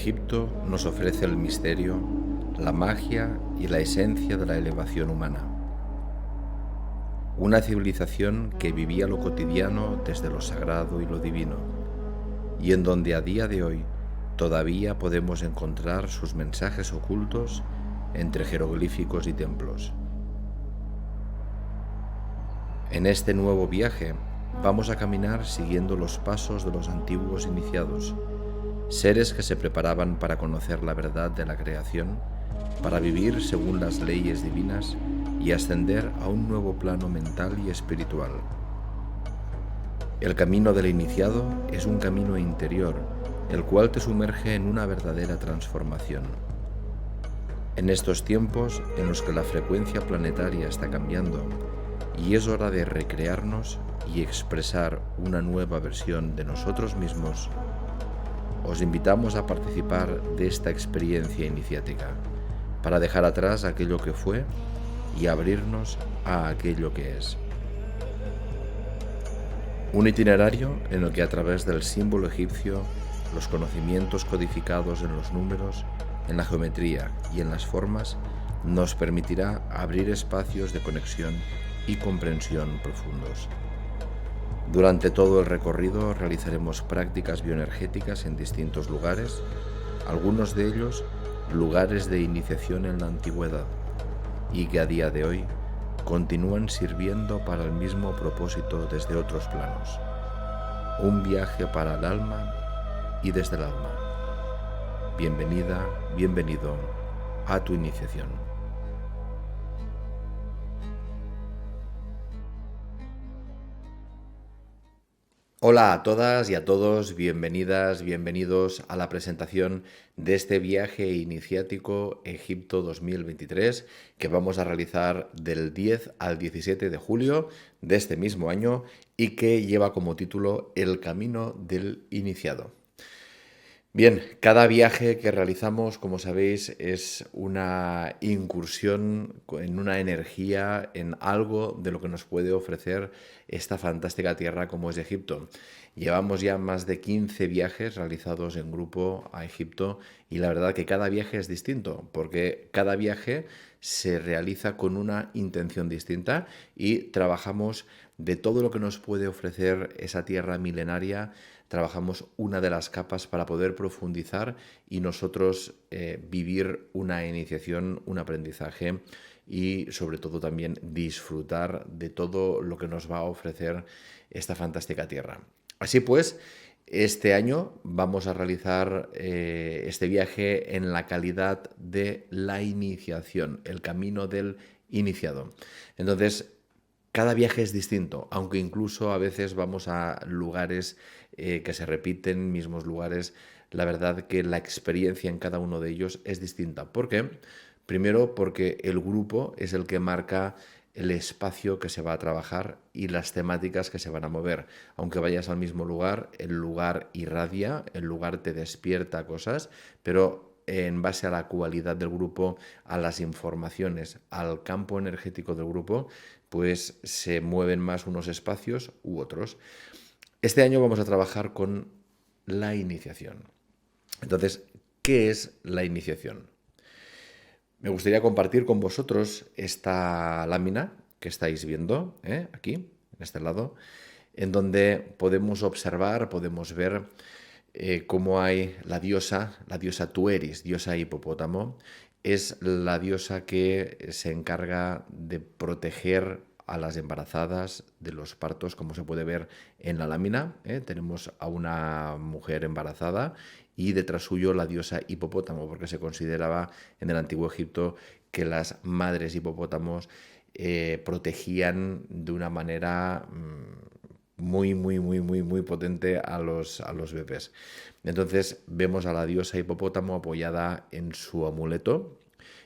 Egipto nos ofrece el misterio, la magia y la esencia de la elevación humana. Una civilización que vivía lo cotidiano desde lo sagrado y lo divino, y en donde a día de hoy todavía podemos encontrar sus mensajes ocultos entre jeroglíficos y templos. En este nuevo viaje vamos a caminar siguiendo los pasos de los antiguos iniciados, seres que se preparaban para conocer la verdad de la creación, para vivir según las leyes divinas y ascender a un nuevo plano mental y espiritual. El camino del iniciado es un camino interior, el cual te sumerge en una verdadera transformación. En estos tiempos en los que la frecuencia planetaria está cambiando y es hora de recrearnos y expresar una nueva versión de nosotros mismos, os invitamos a participar de esta experiencia iniciática, para dejar atrás aquello que fue y abrirnos a aquello que es. Un itinerario en el que a través del símbolo egipcio, los conocimientos codificados en los números, en la geometría y en las formas, nos permitirá abrir espacios de conexión y comprensión profundos. Durante todo el recorrido realizaremos prácticas bioenergéticas en distintos lugares, algunos de ellos lugares de iniciación en la antigüedad, y que a día de hoy continúan sirviendo para el mismo propósito desde otros planos. Un viaje para el alma y desde el alma. Bienvenida, bienvenido a tu iniciación. Hola a todas y a todos, bienvenidas, bienvenidos a la presentación de este viaje iniciático Egipto 2023 que vamos a realizar del 10 al 17 de julio de este mismo año y que lleva como título El Camino del Iniciado. Bien, cada viaje que realizamos, como sabéis, es una incursión en una energía, en algo de lo que nos puede ofrecer esta fantástica tierra como es Egipto. Llevamos ya más de 15 viajes realizados en grupo a Egipto y la verdad que cada viaje es distinto, porque cada viaje se realiza con una intención distinta y trabajamos de todo lo que nos puede ofrecer esa tierra milenaria. Trabajamos una de las capas para poder profundizar y nosotros vivir una iniciación, un aprendizaje y sobre todo también disfrutar de todo lo que nos va a ofrecer esta fantástica tierra. Así pues, este año vamos a realizar este viaje en la calidad de la iniciación, el camino del iniciado. Entonces, cada viaje es distinto, aunque incluso a veces vamos a lugares que se repiten, mismos lugares. La verdad que la experiencia en cada uno de ellos es distinta. ¿Por qué? Primero porque el grupo es el que marca el espacio que se va a trabajar y las temáticas que se van a mover. Aunque vayas al mismo lugar, el lugar irradia, el lugar te despierta cosas, pero en base a la cualidad del grupo, a las informaciones, al campo energético del grupo, pues se mueven más unos espacios u otros. Este año vamos a trabajar con la iniciación. Entonces, ¿qué es la iniciación? Me gustaría compartir con vosotros esta lámina que estáis viendo, aquí, en este lado, en donde podemos observar, podemos ver cómo hay la diosa Tueris, diosa hipopótamo, es la diosa que se encarga de proteger a las embarazadas de los partos, como se puede ver en la lámina. Tenemos a una mujer embarazada y detrás suyo la diosa hipopótamo, porque se consideraba en el antiguo Egipto que las madres hipopótamos protegían de una manera muy potente a los bebés. Entonces vemos a la diosa hipopótamo apoyada en su amuleto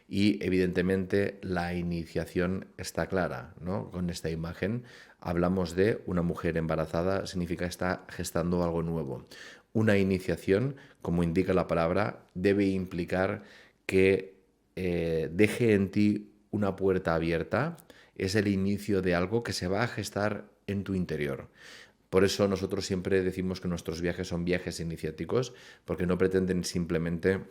y evidentemente la iniciación está clara, ¿no? Con esta imagen hablamos de una mujer embarazada, significa que está gestando algo nuevo. Una iniciación, como indica la palabra, debe implicar que deje en ti una puerta abierta, es el inicio de algo que se va a gestar en tu interior. Por eso nosotros siempre decimos que nuestros viajes son viajes iniciáticos, porque no pretenden simplemente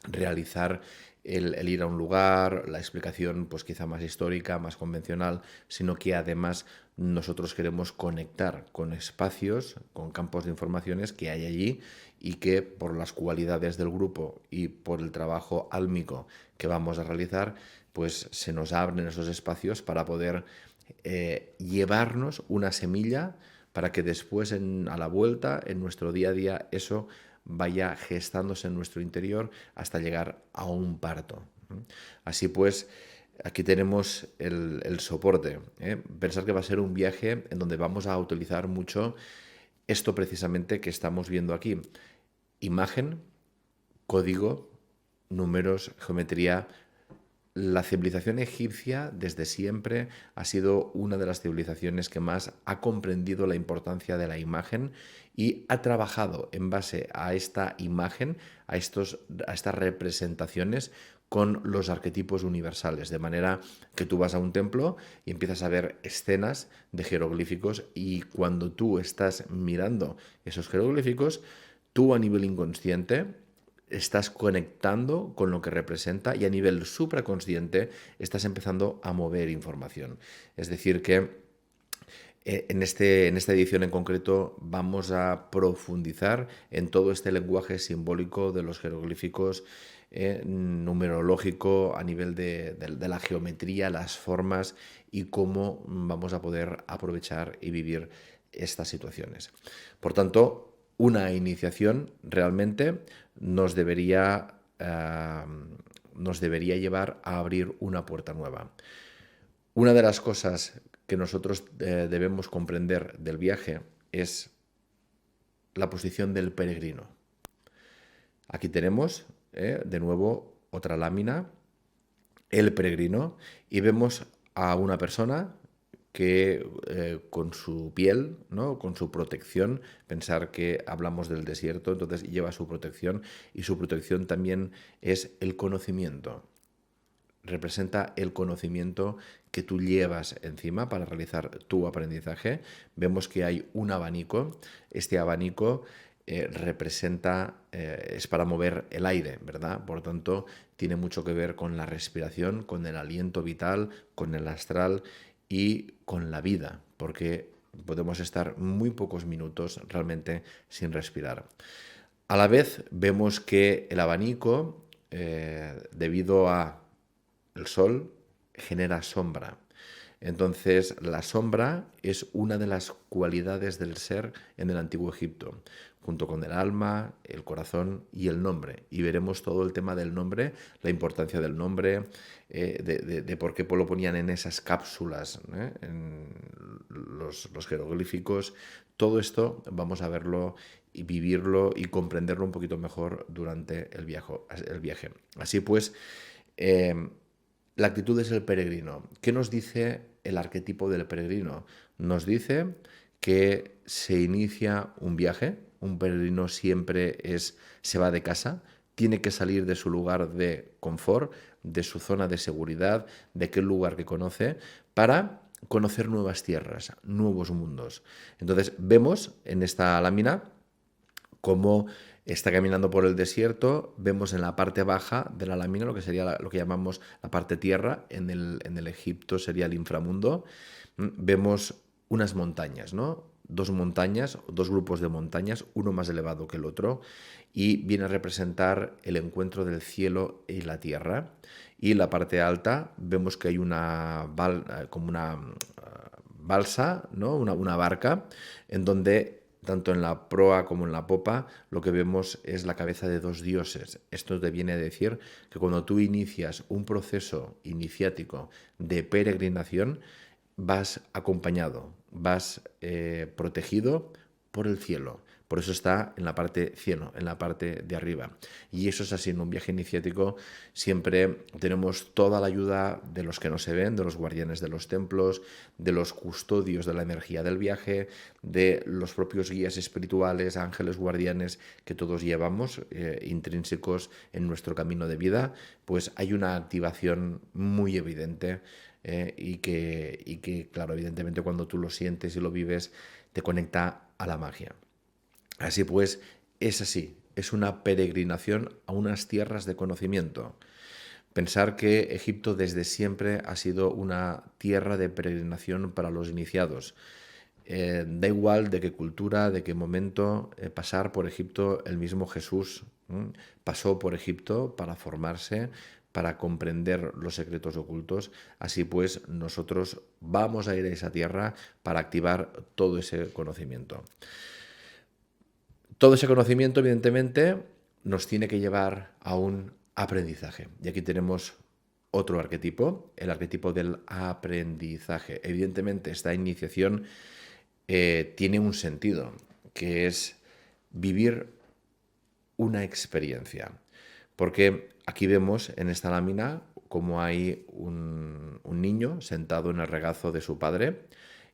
realizar el ir a un lugar, la explicación pues quizá más histórica, más convencional, sino que además nosotros queremos conectar con espacios, con campos de informaciones que hay allí y que por las cualidades del grupo y por el trabajo álmico que vamos a realizar, pues se nos abren esos espacios para poder llevarnos una semilla para que después a la vuelta, en nuestro día a día, eso vaya gestándose en nuestro interior hasta llegar a un parto. Así pues, aquí tenemos el soporte. Pensar que va a ser un viaje en donde vamos a utilizar mucho esto precisamente que estamos viendo aquí. Imagen, código, números, geometría. La civilización egipcia desde siempre ha sido una de las civilizaciones que más ha comprendido la importancia de la imagen y ha trabajado en base a esta imagen, a estas representaciones con los arquetipos universales, de manera que tú vas a un templo y empiezas a ver escenas de jeroglíficos y cuando tú estás mirando esos jeroglíficos, tú a nivel inconsciente estás conectando con lo que representa y a nivel supraconsciente estás empezando a mover información. Es decir, que en esta edición en concreto vamos a profundizar en todo este lenguaje simbólico de los jeroglíficos, numerológico, a nivel de la geometría, las formas y cómo vamos a poder aprovechar y vivir estas situaciones. Por tanto, una iniciación realmente nos debería llevar a abrir una puerta nueva. Una de las cosas que nosotros debemos comprender del viaje es la posición del peregrino. Aquí tenemos, de nuevo, otra lámina, el peregrino, y vemos a una persona que con su piel, ¿no? Con su protección, pensar que hablamos del desierto, entonces lleva su protección y su protección también es el conocimiento. Representa el conocimiento que tú llevas encima para realizar tu aprendizaje. Vemos que hay un abanico. Este abanico es para mover el aire, ¿verdad? Por lo tanto, tiene mucho que ver con la respiración, con el aliento vital, con el astral y con la vida, porque podemos estar muy pocos minutos realmente sin respirar. A la vez vemos que el abanico, debido a el sol, genera sombra. Entonces, la sombra es una de las cualidades del ser en el Antiguo Egipto, junto con el alma, el corazón y el nombre. Y veremos todo el tema del nombre, la importancia del nombre, de por qué lo ponían en esas cápsulas, en los jeroglíficos. Todo esto vamos a verlo y vivirlo y comprenderlo un poquito mejor durante el viaje. Así pues, la actitud es el peregrino. ¿Qué nos dice el arquetipo del peregrino? Nos dice que se inicia un viaje. Un peregrino siempre se va de casa, tiene que salir de su lugar de confort, de su zona de seguridad, de aquel lugar que conoce, para conocer nuevas tierras, nuevos mundos. Entonces vemos en esta lámina cómo está caminando por el desierto. Vemos en la parte baja de la lámina lo que sería lo que llamamos la parte tierra, en el Egipto sería el inframundo. Vemos unas montañas, ¿no? Dos montañas, dos grupos de montañas, uno más elevado que el otro, y viene a representar el encuentro del cielo y la tierra. Y en la parte alta vemos que hay como una balsa, ¿no? Una barca, en donde tanto en la proa como en la popa, lo que vemos es la cabeza de dos dioses. Esto te viene a decir que cuando tú inicias un proceso iniciático de peregrinación, vas acompañado, vas protegido por el cielo. Por eso está en la parte cielo, en la parte de arriba. Y eso es así, en un viaje iniciático siempre tenemos toda la ayuda de los que no se ven, de los guardianes de los templos, de los custodios de la energía del viaje, de los propios guías espirituales, ángeles guardianes que todos llevamos, intrínsecos en nuestro camino de vida. Pues hay una activación muy evidente y que, claro, evidentemente cuando tú lo sientes y lo vives, te conecta a la magia. Así pues, es así, es una peregrinación a unas tierras de conocimiento. Pensar que Egipto desde siempre ha sido una tierra de peregrinación para los iniciados. Da igual de qué cultura, de qué momento, pasar por Egipto, el mismo Jesús pasó por Egipto para formarse, para comprender los secretos ocultos. Así pues, nosotros vamos a ir a esa tierra para activar todo ese conocimiento. Todo ese conocimiento, evidentemente, nos tiene que llevar a un aprendizaje. Y aquí tenemos otro arquetipo, el arquetipo del aprendizaje. Evidentemente, esta iniciación tiene un sentido, que es vivir una experiencia. Porque aquí vemos en esta lámina cómo hay un niño sentado en el regazo de su padre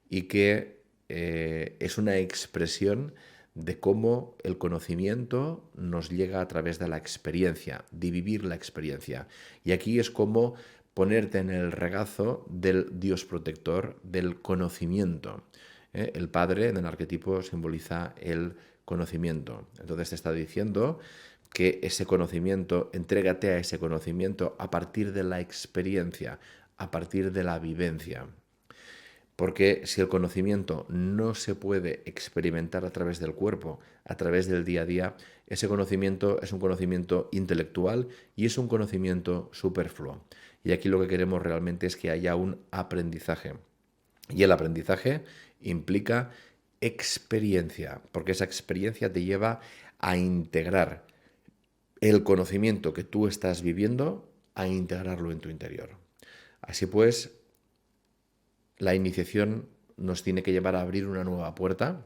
y que es una expresión de cómo el conocimiento nos llega a través de la experiencia, de vivir la experiencia. Y aquí es como ponerte en el regazo del Dios protector, del conocimiento. El padre en el arquetipo simboliza el conocimiento. Entonces te está diciendo que ese conocimiento, entrégate a ese conocimiento a partir de la experiencia, a partir de la vivencia. Porque si el conocimiento no se puede experimentar a través del cuerpo, a través del día a día, ese conocimiento es un conocimiento intelectual y es un conocimiento superfluo. Y aquí lo que queremos realmente es que haya un aprendizaje. Y el aprendizaje implica experiencia, porque esa experiencia te lleva a integrar el conocimiento que tú estás viviendo, a integrarlo en tu interior. Así pues, la iniciación nos tiene que llevar a abrir una nueva puerta.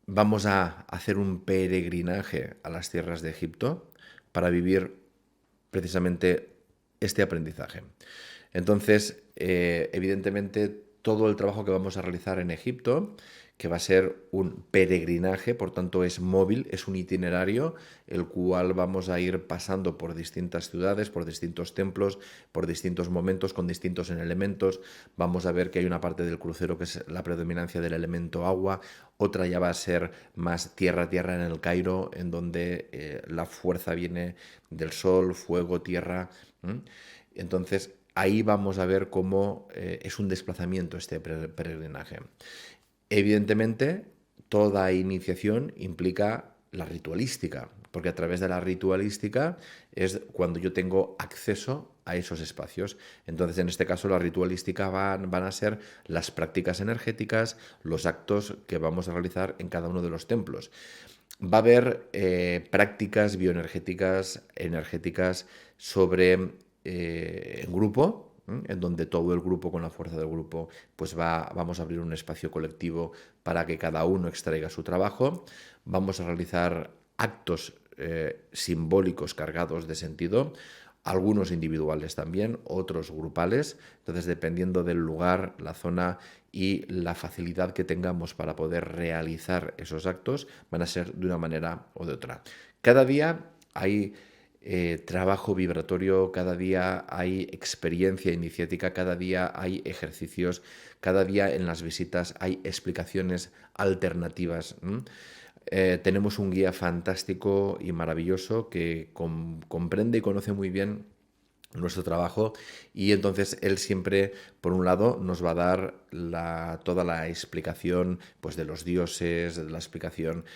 Vamos a hacer un peregrinaje a las tierras de Egipto para vivir precisamente este aprendizaje. Entonces, evidentemente, todo el trabajo que vamos a realizar en Egipto, que va a ser un peregrinaje, por tanto es móvil, es un itinerario, el cual vamos a ir pasando por distintas ciudades, por distintos templos, por distintos momentos, con distintos elementos. Vamos a ver que hay una parte del crucero que es la predominancia del elemento agua, otra ya va a ser más tierra-tierra en el Cairo, en donde la fuerza viene del sol, fuego, tierra. Entonces, ahí vamos a ver cómo es un desplazamiento este peregrinaje. Evidentemente, toda iniciación implica la ritualística, porque a través de la ritualística es cuando yo tengo acceso a esos espacios. Entonces, en este caso, la ritualística van a ser las prácticas energéticas, los actos que vamos a realizar en cada uno de los templos. Va a haber prácticas bioenergéticas, energéticas sobre grupo, en donde todo el grupo, con la fuerza del grupo, pues vamos a abrir un espacio colectivo para que cada uno extraiga su trabajo. Vamos a realizar actos simbólicos cargados de sentido, algunos individuales también, otros grupales. Entonces, dependiendo del lugar, la zona y la facilidad que tengamos para poder realizar esos actos, van a ser de una manera o de otra. Cada día hay trabajo vibratorio, cada día hay experiencia iniciática, cada día hay ejercicios, cada día en las visitas hay explicaciones alternativas. Tenemos un guía fantástico y maravilloso que comprende y conoce muy bien nuestro trabajo y entonces él siempre, por un lado, nos va a dar toda la explicación pues, de los dioses, de la explicación,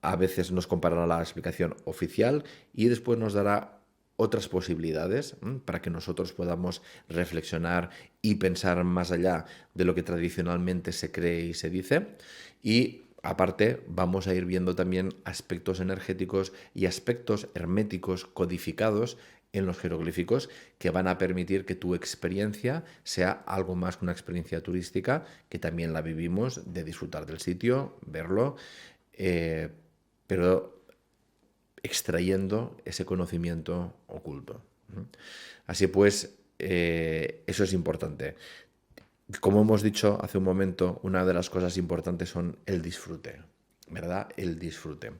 a veces nos comparará la explicación oficial y después nos dará otras posibilidades para que nosotros podamos reflexionar y pensar más allá de lo que tradicionalmente se cree y se dice. Y aparte, vamos a ir viendo también aspectos energéticos y aspectos herméticos codificados en los jeroglíficos que van a permitir que tu experiencia sea algo más que una experiencia turística, que también la vivimos, de disfrutar del sitio, verlo, pero extrayendo ese conocimiento oculto. Así pues, eso es importante. Como hemos dicho hace un momento, una de las cosas importantes son el disfrute, ¿verdad? El disfrute.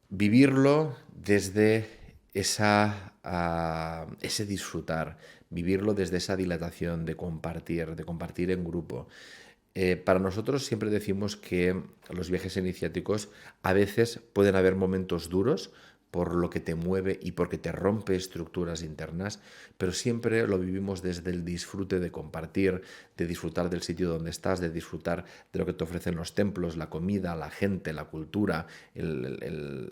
Vivirlo desde ese disfrutar, vivirlo desde esa dilatación de compartir en grupo. Para nosotros siempre decimos que los viajes iniciáticos a veces pueden haber momentos duros por lo que te mueve y porque te rompe estructuras internas, pero siempre lo vivimos desde el disfrute de compartir, de disfrutar del sitio donde estás, de disfrutar de lo que te ofrecen los templos, la comida, la gente, la cultura, el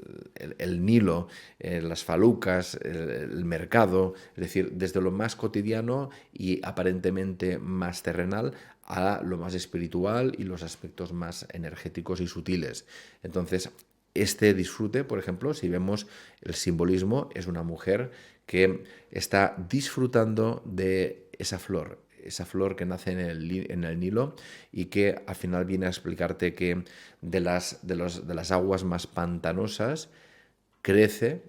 Nilo, las falucas, el mercado, es decir, desde lo más cotidiano y aparentemente más terrenal a lo más espiritual y los aspectos más energéticos y sutiles. Entonces, este disfrute, por ejemplo, si vemos el simbolismo, es una mujer que está disfrutando de esa flor que nace en el Nilo y que al final viene a explicarte que de las aguas más pantanosas crecen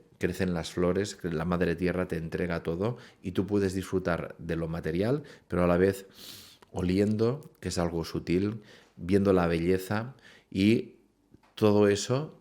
las flores, que la madre tierra te entrega todo y tú puedes disfrutar de lo material, pero a la vez oliendo, que es algo sutil, viendo la belleza y todo eso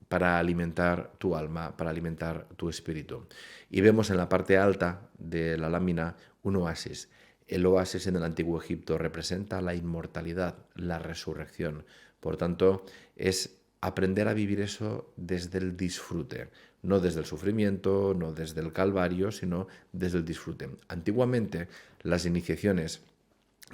para alimentar tu alma, para alimentar tu espíritu. Y vemos en la parte alta de la lámina un oasis. El oasis en el antiguo Egipto representa la inmortalidad, la resurrección. Por tanto, es aprender a vivir eso desde el disfrute, no desde el sufrimiento, no desde el calvario, sino desde el disfrute. Antiguamente, las iniciaciones,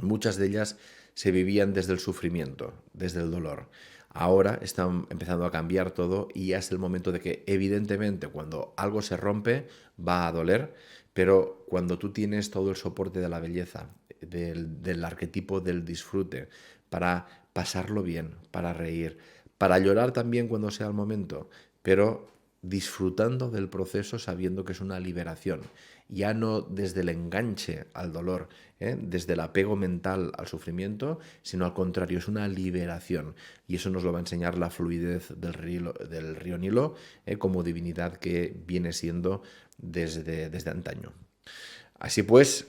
muchas de ellas se vivían desde el sufrimiento, desde el dolor. Ahora están empezando a cambiar todo y ya es el momento de que, evidentemente, cuando algo se rompe, va a doler, pero cuando tú tienes todo el soporte de la belleza, del arquetipo del disfrute, para pasarlo bien, para reír, para llorar también cuando sea el momento, pero disfrutando del proceso sabiendo que es una liberación, ya no desde el enganche al dolor, desde el apego mental al sufrimiento, sino al contrario, es una liberación. Y eso nos lo va a enseñar la fluidez del río Nilo, como divinidad que viene siendo desde antaño. Así pues,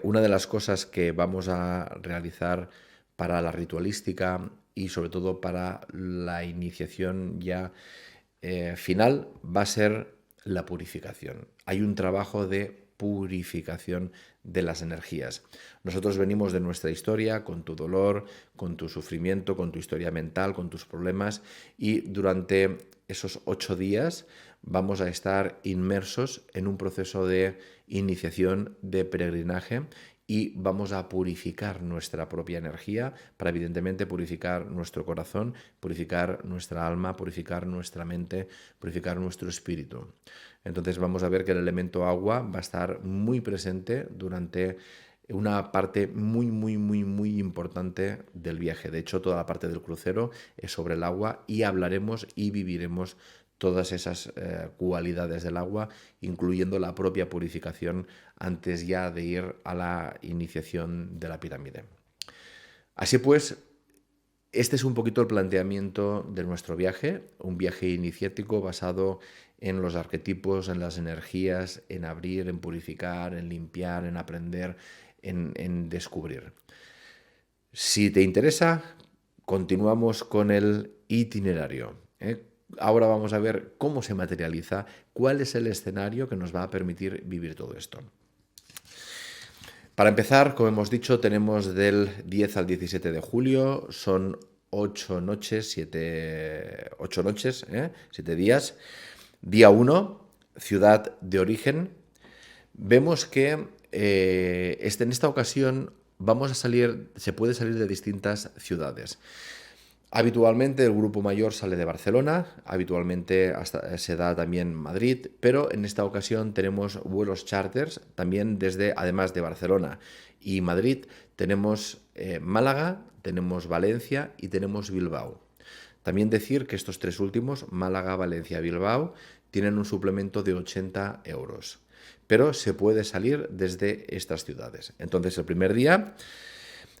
una de las cosas que vamos a realizar para la ritualística y sobre todo para la iniciación ya final va a ser la purificación. Hay un trabajo de purificación de las energías. Nosotros venimos de nuestra historia, con tu dolor, con tu sufrimiento, con tu historia mental, con tus problemas, y durante esos 8 días vamos a estar inmersos en un proceso de iniciación, de peregrinaje, y vamos a purificar nuestra propia energía para evidentemente purificar nuestro corazón, purificar nuestra alma, purificar nuestra mente, purificar nuestro espíritu. Entonces vamos a ver que el elemento agua va a estar muy presente durante una parte muy importante del viaje. De hecho, toda la parte del crucero es sobre el agua y hablaremos y viviremos todas esas cualidades del agua, incluyendo la propia purificación antes ya de ir a la iniciación de la pirámide. Así pues, este es un poquito el planteamiento de nuestro viaje, un viaje iniciático basado en los arquetipos, en las energías, en abrir, en purificar, en limpiar, en aprender, en descubrir. Si te interesa, continuamos con el itinerario. Ahora vamos a ver cómo se materializa, cuál es el escenario que nos va a permitir vivir todo esto. Para empezar, como hemos dicho, tenemos del 10 al 17 de julio, son 8 noches, 7 días. Día 1, ciudad de origen. Vemos que en esta ocasión se puede salir de distintas ciudades. Habitualmente el grupo mayor sale de Barcelona, habitualmente se da también Madrid, pero en esta ocasión tenemos vuelos charters también además de Barcelona y Madrid, tenemos Málaga, tenemos Valencia y tenemos Bilbao. También decir que estos tres últimos, Málaga, Valencia y Bilbao, tienen un suplemento de 80 euros, pero se puede salir desde estas ciudades. Entonces el primer día...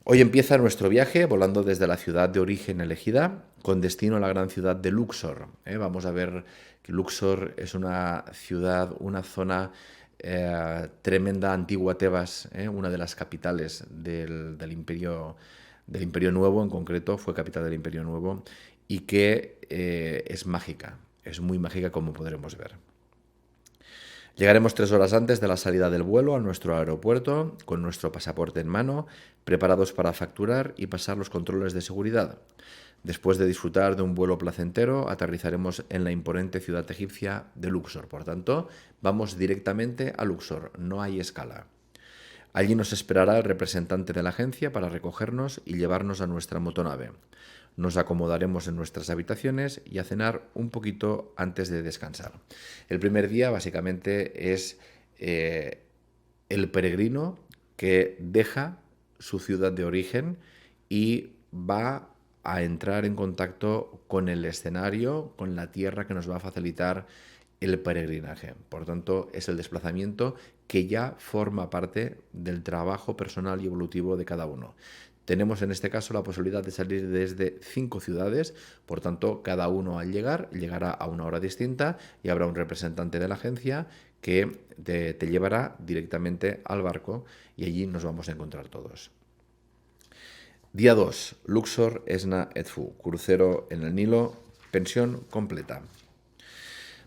Hoy empieza nuestro viaje volando desde la ciudad de origen elegida con destino a la gran ciudad de Luxor. Vamos a ver que Luxor es una ciudad, una zona tremenda, antigua Tebas, una de las capitales del Imperio Nuevo, en concreto, fue capital del Imperio Nuevo y que es mágica, es muy mágica como podremos ver. Llegaremos 3 horas antes de la salida del vuelo a nuestro aeropuerto con nuestro pasaporte en mano, preparados para facturar y pasar los controles de seguridad. Después de disfrutar de un vuelo placentero, aterrizaremos en la imponente ciudad egipcia de Luxor. Por tanto, vamos directamente a Luxor, no hay escala. Allí nos esperará el representante de la agencia para recogernos y llevarnos a nuestra motonave. Nos acomodaremos en nuestras habitaciones y a cenar un poquito antes de descansar. El primer día básicamente es el peregrino que deja su ciudad de origen y va a entrar en contacto con el escenario, con la tierra que nos va a facilitar el peregrinaje. Por tanto, es el desplazamiento que ya forma parte del trabajo personal y evolutivo de cada uno. Tenemos en este caso la posibilidad de salir desde 5 ciudades, por tanto, cada uno al llegar llegará a una hora distinta y habrá un representante de la agencia que te llevará directamente al barco y allí nos vamos a encontrar todos. Día 2, Luxor, Esna, Edfu, crucero en el Nilo, pensión completa.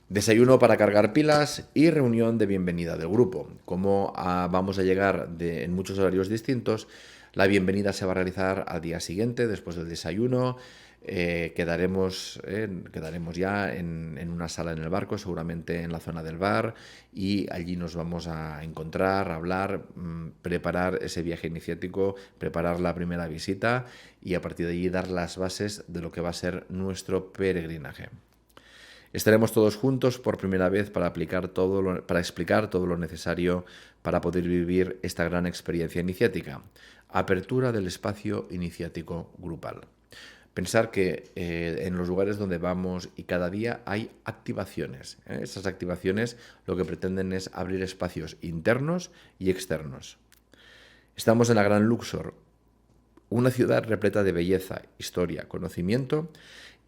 Desayuno para cargar pilas y reunión de bienvenida del grupo. Como vamos a llegar en muchos horarios distintos, la bienvenida se va a realizar al día siguiente, después del desayuno. Quedaremos ya en una sala en el barco, seguramente en la zona del bar, y allí nos vamos a encontrar, a hablar, preparar ese viaje iniciático, preparar la primera visita y a partir de allí dar las bases de lo que va a ser nuestro peregrinaje. Estaremos todos juntos por primera vez para explicar todo lo necesario para poder vivir esta gran experiencia iniciática. Apertura del espacio iniciático grupal. Pensar que en los lugares donde vamos y cada día hay activaciones. Esas activaciones lo que pretenden es abrir espacios internos y externos. Estamos en la Gran Luxor, una ciudad repleta de belleza, historia, conocimiento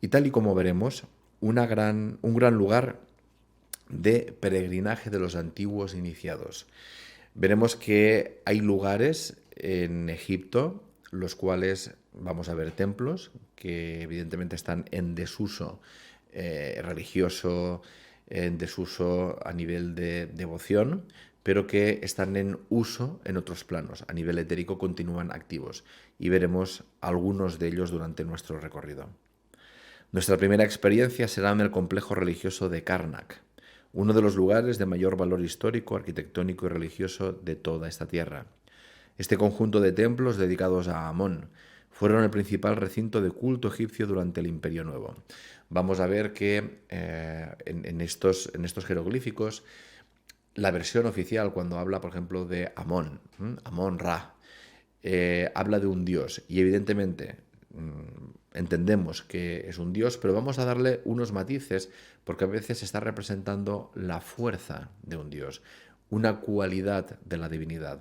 y tal y como veremos, un gran lugar de peregrinaje de los antiguos iniciados. Veremos que hay lugares en Egipto, los cuales vamos a ver templos que evidentemente están en desuso religioso, en desuso a nivel de devoción, pero que están en uso en otros planos. A nivel etérico continúan activos y veremos algunos de ellos durante nuestro recorrido. Nuestra primera experiencia será en el complejo religioso de Karnak, uno de los lugares de mayor valor histórico, arquitectónico y religioso de toda esta tierra. Este conjunto de templos dedicados a Amón fueron el principal recinto de culto egipcio durante el Imperio Nuevo. Vamos a ver que en estos jeroglíficos, la versión oficial cuando habla, por ejemplo, de Amón, Amón-Ra, habla de un dios y evidentemente entendemos que es un dios, pero vamos a darle unos matices porque a veces está representando la fuerza de un dios, una cualidad de la divinidad.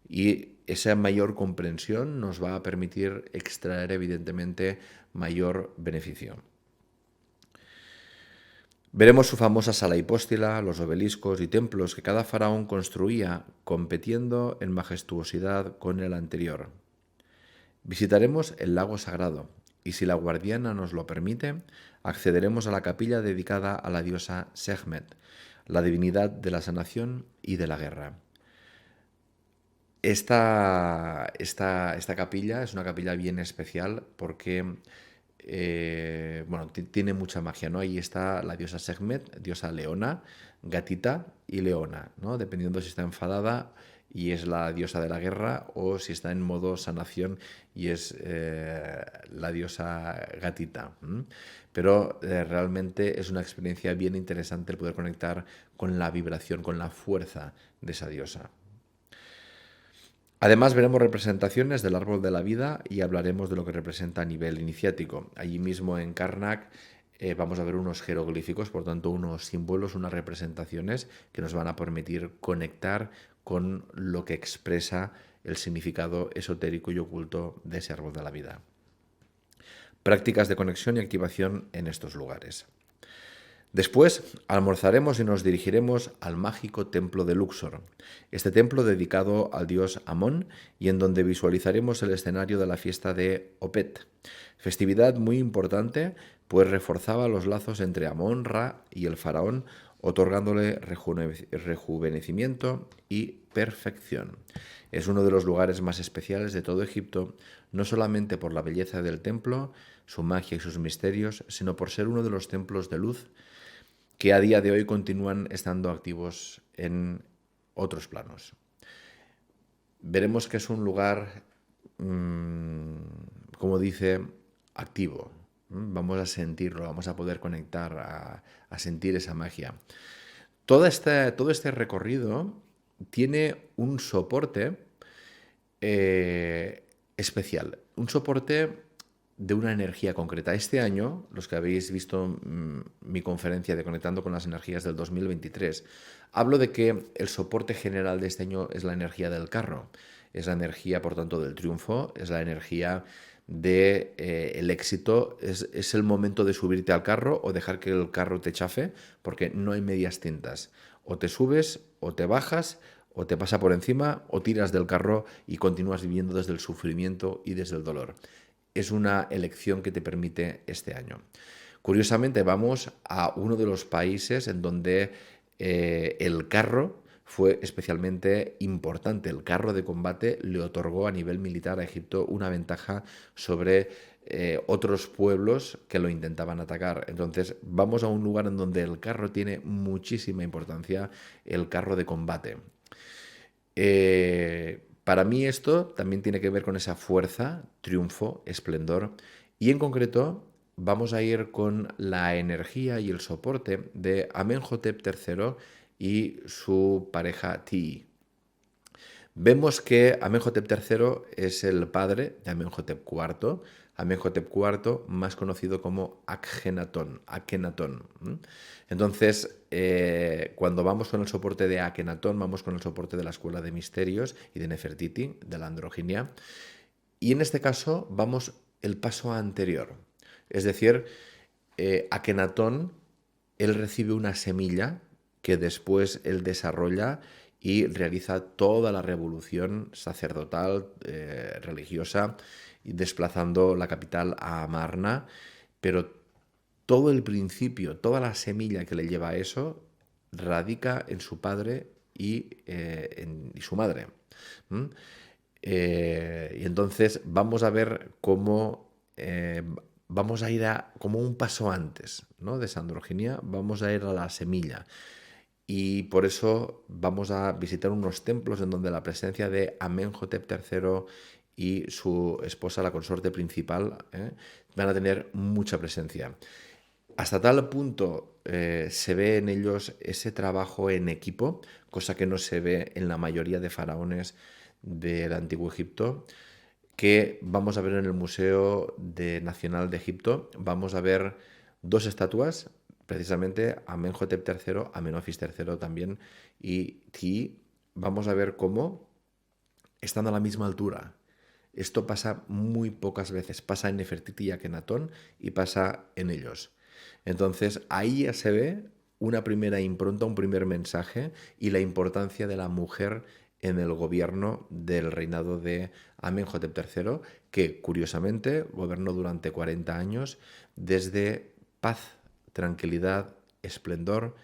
Y esa mayor comprensión nos va a permitir extraer evidentemente mayor beneficio. Veremos su famosa sala hipóstila, los obeliscos y templos que cada faraón construía compitiendo en majestuosidad con el anterior. Visitaremos el lago sagrado y si la guardiana nos lo permite, accederemos a la capilla dedicada a la diosa Sekhmet, la divinidad de la sanación y de la guerra. Esta capilla es una capilla bien especial porque tiene mucha magia, ¿no? Ahí está la diosa Sekhmet, diosa leona, gatita y leona, ¿no? Dependiendo si está enfadada y es la diosa de la guerra o si está en modo sanación y es la diosa gatita. Pero realmente es una experiencia bien interesante el poder conectar con la vibración, con la fuerza de esa diosa. Además veremos representaciones del árbol de la vida y hablaremos de lo que representa a nivel iniciático. Allí mismo en Karnak vamos a ver unos jeroglíficos, por tanto unos símbolos, unas representaciones que nos van a permitir conectar con lo que expresa el significado esotérico y oculto de ese árbol de la vida. Prácticas de conexión y activación en estos lugares. Después almorzaremos y nos dirigiremos al mágico templo de Luxor, este templo dedicado al dios Amón y en donde visualizaremos el escenario de la fiesta de Opet, festividad muy importante pues reforzaba los lazos entre Amón, Ra y el faraón otorgándole rejuvenecimiento y perfección. Es uno de los lugares más especiales de todo Egipto, no solamente por la belleza del templo, su magia y sus misterios, sino por ser uno de los templos de luz que a día de hoy continúan estando activos en otros planos. Veremos que es un lugar, como dice, activo. Vamos a sentirlo, vamos a poder conectar, a sentir esa magia. Todo este recorrido tiene un soporte especial, un soporte de una energía concreta. Este año, los que habéis visto mi conferencia de Conectando con las Energías del 2023, hablo de que el soporte general de este año es la energía del carro. Es la energía, por tanto, del triunfo, es la energía de el éxito, es el momento de subirte al carro o dejar que el carro te chafe, porque no hay medias tintas. O te subes o te bajas, o te pasa por encima, o tiras del carro y continúas viviendo desde el sufrimiento y desde el dolor. Es una elección que te permite este año. Curiosamente, vamos a uno de los países en donde el carro fue especialmente importante. El carro de combate le otorgó a nivel militar a Egipto una ventaja sobre otros pueblos que lo intentaban atacar. Entonces, vamos a un lugar en donde el carro tiene muchísima importancia, el carro de combate. Para mí esto también tiene que ver con esa fuerza, triunfo, esplendor y en concreto vamos a ir con la energía y el soporte de Amenhotep III y su pareja Ti. Vemos que Amenhotep III es el padre de Amenhotep IV, Amenhotep IV más conocido como Akhenatón. Entonces, cuando vamos con el soporte de Akhenatón, vamos con el soporte de la Escuela de Misterios y de Nefertiti, de la androginia, y en este caso vamos el paso anterior. Es decir, Akhenatón, él recibe una semilla que después él desarrolla y realiza toda la revolución sacerdotal, religiosa, desplazando la capital a Amarna, pero todo el principio, toda la semilla que le lleva a eso, radica en su padre y su madre. ¿Mm? Y entonces vamos a ver cómo vamos a ir como un paso antes, ¿no? De esa androginia, vamos a ir a la semilla. Y por eso vamos a visitar unos templos en donde la presencia de Amenhotep III y su esposa, la consorte principal, van a tener mucha presencia. Hasta tal punto se ve en ellos ese trabajo en equipo, cosa que no se ve en la mayoría de faraones del Antiguo Egipto, que vamos a ver en el Museo Nacional de Egipto. Vamos a ver dos estatuas, precisamente Amenhotep III, Amenofis III también, y Ti. Vamos a ver cómo están a la misma altura. Esto pasa muy pocas veces, pasa en Nefertiti y Akenatón y pasa en ellos. Entonces ahí ya se ve una primera impronta, un primer mensaje y la importancia de la mujer en el gobierno del reinado de Amenhotep III, que curiosamente gobernó durante 40 años desde paz, tranquilidad, esplendor,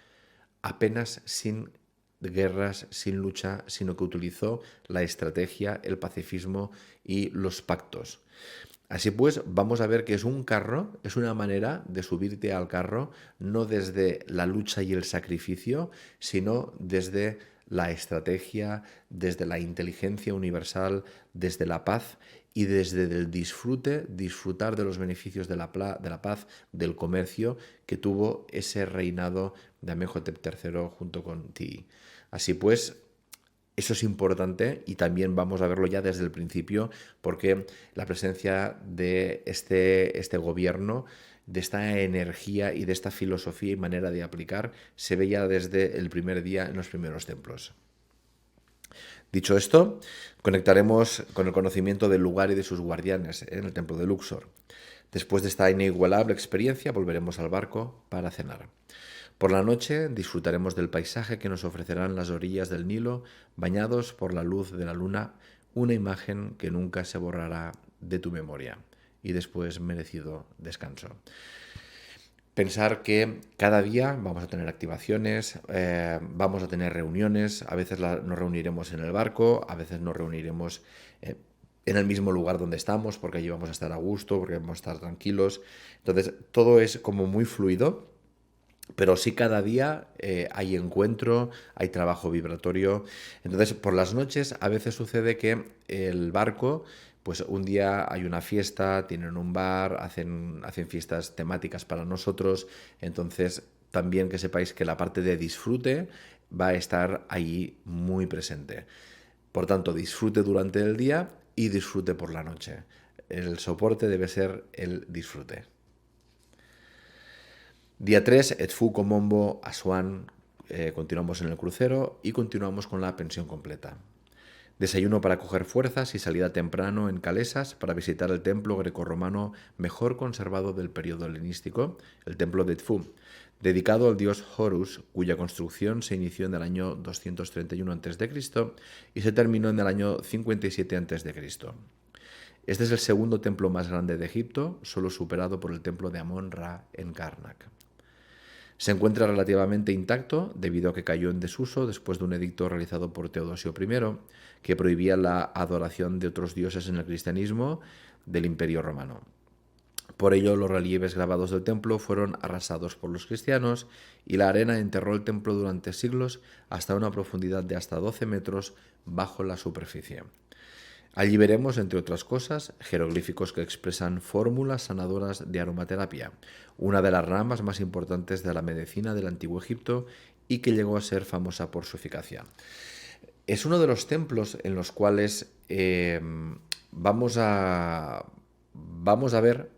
apenas sin guerras, sin lucha, sino que utilizó la estrategia, el pacifismo y los pactos. Así pues, vamos a ver que es un carro, es una manera de subirte al carro, no desde la lucha y el sacrificio, sino desde la estrategia, desde la inteligencia universal, desde la paz y desde el disfrutar de los beneficios de la paz, del comercio que tuvo ese reinado de Amenhotep III junto con Ti. Así pues, eso es importante y también vamos a verlo ya desde el principio porque la presencia de este gobierno, de esta energía y de esta filosofía y manera de aplicar se ve ya desde el primer día en los primeros templos. Dicho esto, conectaremos con el conocimiento del lugar y de sus guardianes en el templo de Luxor. Después de esta inigualable experiencia volveremos al barco para cenar. Por la noche disfrutaremos del paisaje que nos ofrecerán las orillas del Nilo, bañados por la luz de la luna, una imagen que nunca se borrará de tu memoria. Y después merecido descanso. Pensar que cada día vamos a tener activaciones, vamos a tener reuniones, a veces nos reuniremos en el barco, a veces nos reuniremos eh, en el mismo lugar donde estamos, porque allí vamos a estar a gusto, porque vamos a estar tranquilos. Entonces, todo es como muy fluido, pero sí cada día hay encuentro, hay trabajo vibratorio. Entonces, por las noches a veces sucede que el barco, pues un día hay una fiesta, tienen un bar, hacen fiestas temáticas para nosotros. Entonces, también que sepáis que la parte de disfrute va a estar ahí muy presente. Por tanto, disfrute durante el día y disfrute por la noche. El soporte debe ser el disfrute. Día 3, Edfu, Komombo, Asuán, continuamos en el crucero y continuamos con la pensión completa. Desayuno para coger fuerzas y salida temprano en Calesas para visitar el templo grecorromano mejor conservado del periodo helenístico, el templo de Edfu, dedicado al dios Horus, cuya construcción se inició en el año 231 a.C. y se terminó en el año 57 a.C. Este es el segundo templo más grande de Egipto, solo superado por el templo de Amón-Ra en Karnak. Se encuentra relativamente intacto debido a que cayó en desuso después de un edicto realizado por Teodosio I que prohibía la adoración de otros dioses en el cristianismo del Imperio Romano. Por ello, los relieves grabados del templo fueron arrasados por los cristianos y la arena enterró el templo durante siglos hasta una profundidad de hasta 12 metros bajo la superficie. Allí veremos, entre otras cosas, jeroglíficos que expresan fórmulas sanadoras de aromaterapia, una de las ramas más importantes de la medicina del Antiguo Egipto y que llegó a ser famosa por su eficacia. Es uno de los templos en los cuales vamos a ver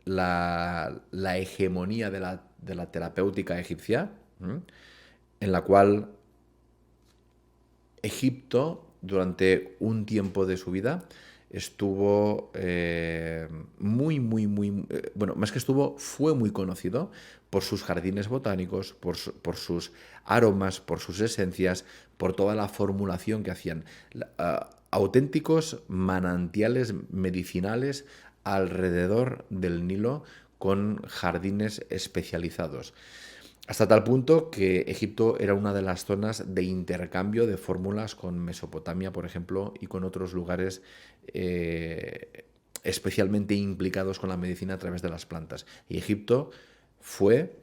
la hegemonía de la terapéutica egipcia, en la cual Egipto, durante un tiempo de su vida, estuvo bueno, más que estuvo, fue muy conocido por sus jardines botánicos, por sus aromas, por sus esencias, por toda la formulación que hacían. Auténticos manantiales medicinales alrededor del Nilo con jardines especializados. Hasta tal punto que Egipto era una de las zonas de intercambio de fórmulas con Mesopotamia, por ejemplo, y con otros lugares especialmente implicados con la medicina a través de las plantas. Y Egipto fue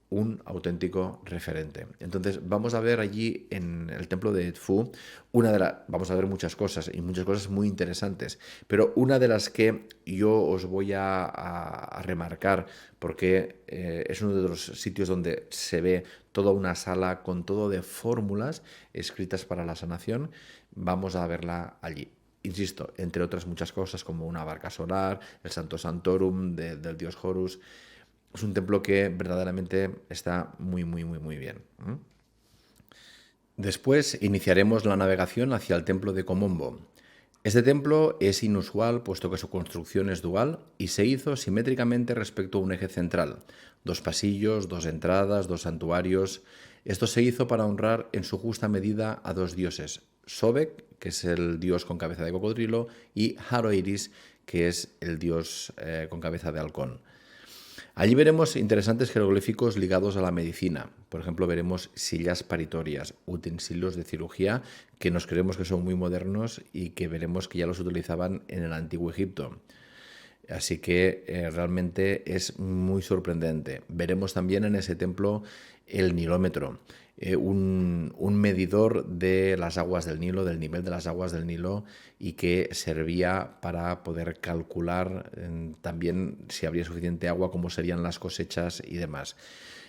un auténtico referente. Entonces vamos a ver allí en el templo de Edfu vamos a ver muchas cosas y muchas cosas muy interesantes, pero una de las que yo os voy a remarcar porque es uno de los sitios donde se ve toda una sala con todo de fórmulas escritas para la sanación, vamos a verla allí. Insisto, entre otras muchas cosas como una barca solar, el Santo Santorum del dios Horus. Es un templo que verdaderamente está muy bien. Después iniciaremos la navegación hacia el templo de Komombo. Este templo es inusual puesto que su construcción es dual y se hizo simétricamente respecto a un eje central. 2 pasillos, 2 entradas, 2 santuarios. Esto se hizo para honrar en su justa medida a 2 dioses, Sobek, que es el dios con cabeza de cocodrilo, y Haroiris, que es el dios con cabeza de halcón. Allí veremos interesantes jeroglíficos ligados a la medicina. Por ejemplo, veremos sillas paritorias, utensilios de cirugía que nos creemos que son muy modernos y que veremos que ya los utilizaban en el Antiguo Egipto. Así que realmente es muy sorprendente. Veremos también en ese templo el nilómetro, un medidor de las aguas del Nilo, del nivel de las aguas del Nilo, y que servía para poder calcular también si habría suficiente agua, cómo serían las cosechas y demás.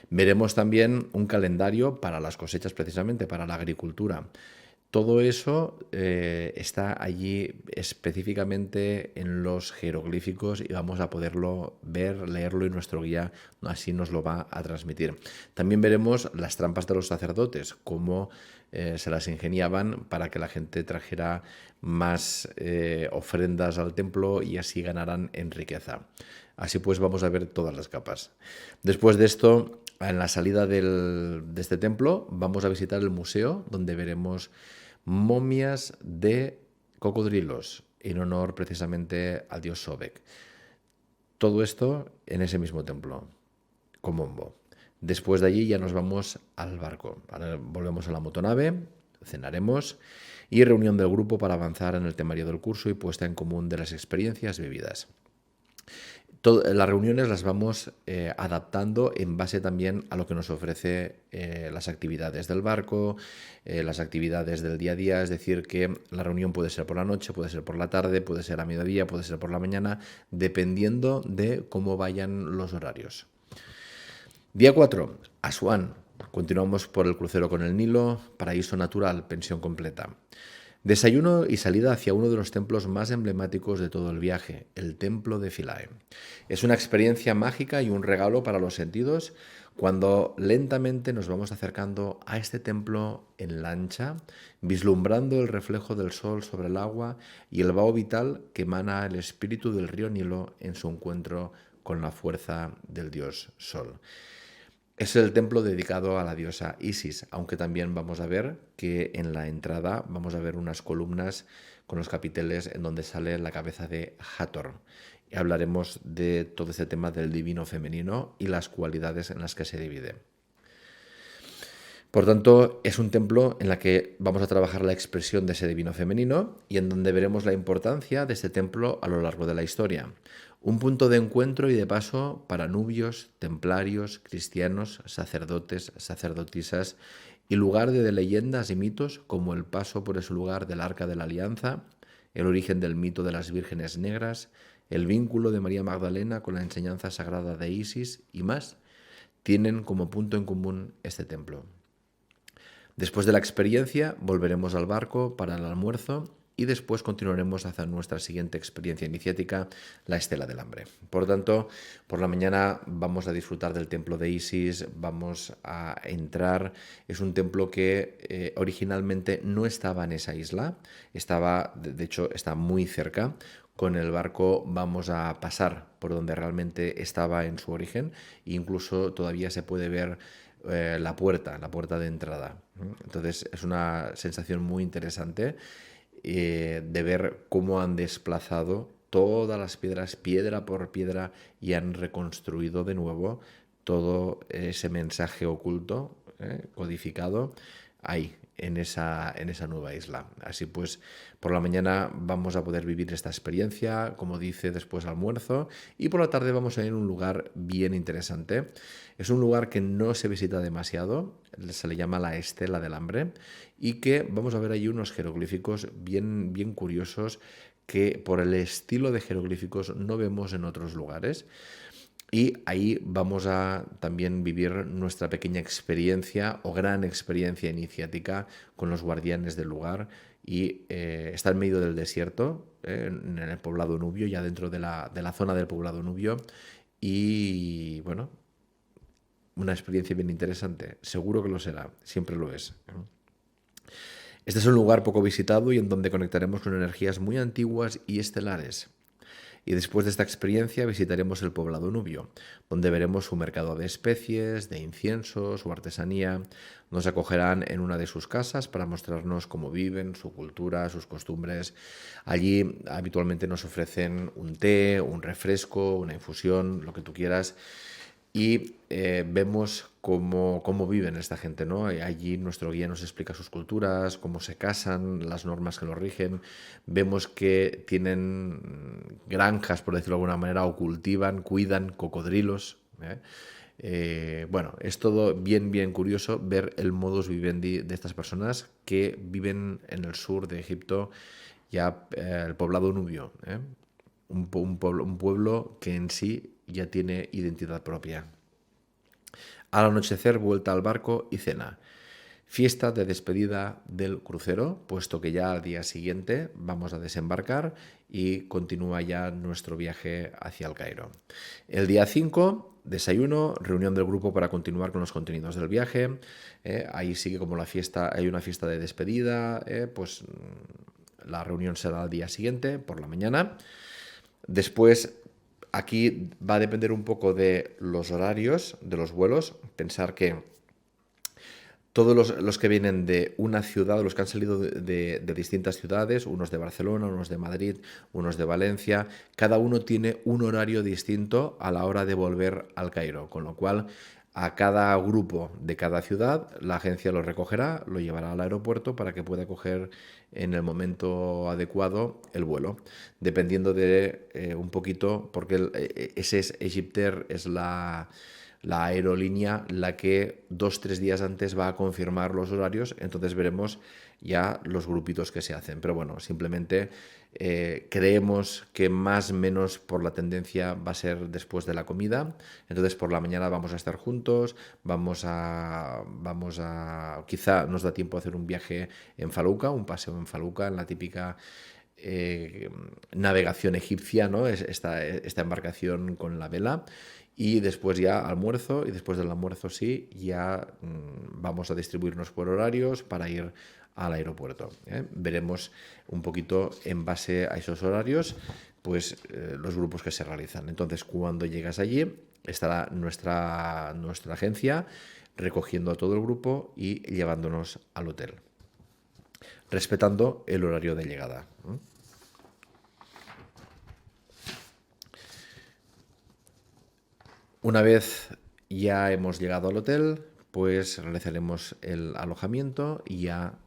Veremos también un calendario para las cosechas, precisamente para la agricultura. Todo eso está allí específicamente en los jeroglíficos y vamos a poderlo ver, leerlo y nuestro guía así nos lo va a transmitir. También veremos las trampas de los sacerdotes, cómo se las ingeniaban para que la gente trajera más ofrendas al templo y así ganaran en riqueza. Así pues vamos a ver todas las capas. Después de esto, en la salida de este templo, vamos a visitar el museo donde veremos momias de cocodrilos en honor precisamente al dios Sobek. Todo esto en ese mismo templo. Comombo. Después de allí ya nos vamos al barco. Ahora volvemos a la motonave, cenaremos y reunión del grupo para avanzar en el temario del curso y puesta en común de las experiencias vividas. Las reuniones las vamos adaptando en base también a lo que nos ofrece las actividades del barco, las actividades del día a día, es decir, que la reunión puede ser por la noche, puede ser por la tarde, puede ser a mediodía, puede ser por la mañana, dependiendo de cómo vayan los horarios. Día 4, Asuán. Continuamos por el crucero con el Nilo, paraíso natural, pensión completa. Desayuno y salida hacia uno de los templos más emblemáticos de todo el viaje, el templo de Philae. Es una experiencia mágica y un regalo para los sentidos cuando lentamente nos vamos acercando a este templo en lancha, vislumbrando el reflejo del sol sobre el agua y el vaho vital que emana el espíritu del río Nilo en su encuentro con la fuerza del dios Sol. Es el templo dedicado a la diosa Isis, aunque también vamos a ver que en la entrada vamos a ver unas columnas con los capiteles en donde sale la cabeza de Hathor. Y hablaremos de todo este tema del divino femenino y las cualidades en las que se divide. Por tanto, es un templo en el que vamos a trabajar la expresión de ese divino femenino y en donde veremos la importancia de este templo a lo largo de la historia. Un punto de encuentro y de paso para nubios, templarios, cristianos, sacerdotes, sacerdotisas y lugar de leyendas y mitos como el paso por ese lugar del Arca de la Alianza, el origen del mito de las vírgenes negras, el vínculo de María Magdalena con la enseñanza sagrada de Isis y más, tienen como punto en común este templo. Después de la experiencia volveremos al barco para el almuerzo y después continuaremos hacia nuestra siguiente experiencia iniciática, la Estela del Hambre. Por tanto, por la mañana vamos a disfrutar del templo de Isis, vamos a entrar. Es un templo que originalmente no estaba en esa isla, de hecho, está muy cerca. Con el barco vamos a pasar por donde realmente estaba en su origen e incluso todavía se puede ver la puerta de entrada. Entonces es una sensación muy interesante de ver cómo han desplazado todas las piedras, piedra por piedra, y han reconstruido de nuevo todo ese mensaje oculto, codificado, ahí, en esa nueva isla. Así pues, por la mañana vamos a poder vivir esta experiencia, como dice, después almuerzo, y por la tarde vamos a ir a un lugar bien interesante. Es un lugar que no se visita demasiado, se le llama la Estela del Hambre, y que vamos a ver allí unos jeroglíficos bien, bien curiosos que por el estilo de jeroglíficos no vemos en otros lugares. Y ahí vamos a también vivir nuestra pequeña experiencia o gran experiencia iniciática con los guardianes del lugar y está en medio del desierto, en el poblado nubio, ya dentro de la zona del poblado nubio. Y bueno, una experiencia bien interesante, seguro que lo será, siempre lo es. Este es un lugar poco visitado y en donde conectaremos con energías muy antiguas y estelares. Y después de esta experiencia visitaremos el poblado nubio, donde veremos su mercado de especies, de incienso, su artesanía. Nos acogerán en una de sus casas para mostrarnos cómo viven, su cultura, sus costumbres. Allí habitualmente nos ofrecen un té, un refresco, una infusión, lo que tú quieras. Y vemos cómo viven esta gente, ¿no? Allí nuestro guía nos explica sus culturas, cómo se casan, las normas que los rigen. Vemos que tienen granjas, por decirlo de alguna manera, o cultivan, cuidan cocodrilos. Bueno, es todo bien, bien curioso ver el modus vivendi de estas personas que viven en el sur de Egipto, ya el poblado nubio. Un pueblo que en sí ya tiene identidad propia. Al anochecer, vuelta al barco y cena. Fiesta de despedida del crucero, puesto que ya al día siguiente vamos a desembarcar y continúa ya nuestro viaje hacia el Cairo. El día 5, desayuno, reunión del grupo para continuar con los contenidos del viaje. Ahí sigue como la fiesta, hay una fiesta de despedida, pues la reunión será al día siguiente, por la mañana. Después, aquí va a depender un poco de los horarios de los vuelos. Pensar que todos los que vienen de una ciudad, los que han salido de distintas ciudades, unos de Barcelona, unos de Madrid, unos de Valencia, cada uno tiene un horario distinto a la hora de volver al Cairo, con lo cual a cada grupo de cada ciudad la agencia lo recogerá, lo llevará al aeropuerto para que pueda coger en el momento adecuado el vuelo, dependiendo de un poquito, porque ese es Egyptair, es la aerolínea la que 2 o 3 días antes va a confirmar los horarios, entonces veremos ya los grupitos que se hacen. Pero bueno, simplemente creemos que más o menos por la tendencia va a ser después de la comida, entonces por la mañana vamos a estar juntos, quizá nos da tiempo a hacer un viaje en Faluca, un paseo en Faluca, en la típica navegación egipcia, ¿no? Esta embarcación con la vela. Y después ya almuerzo, y después del almuerzo sí, ya vamos a distribuirnos por horarios para ir al aeropuerto. Veremos un poquito en base a esos horarios, pues los grupos que se realizan. Entonces, cuando llegas allí, estará nuestra agencia recogiendo a todo el grupo y llevándonos al hotel, respetando el horario de llegada. Una vez ya hemos llegado al hotel, pues realizaremos el alojamiento y ya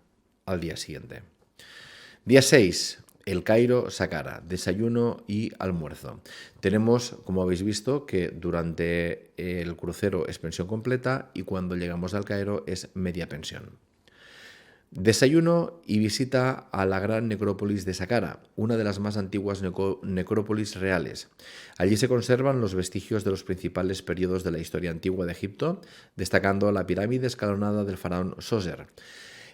al día siguiente. Día 6, El Cairo, Saqqara, desayuno y almuerzo. Tenemos, como habéis visto, que durante el crucero es pensión completa y cuando llegamos al Cairo es media pensión. Desayuno y visita a la gran necrópolis de Saqqara, una de las más antiguas necrópolis reales. Allí se conservan los vestigios de los principales periodos de la historia antigua de Egipto, destacando la pirámide escalonada del faraón Sóser.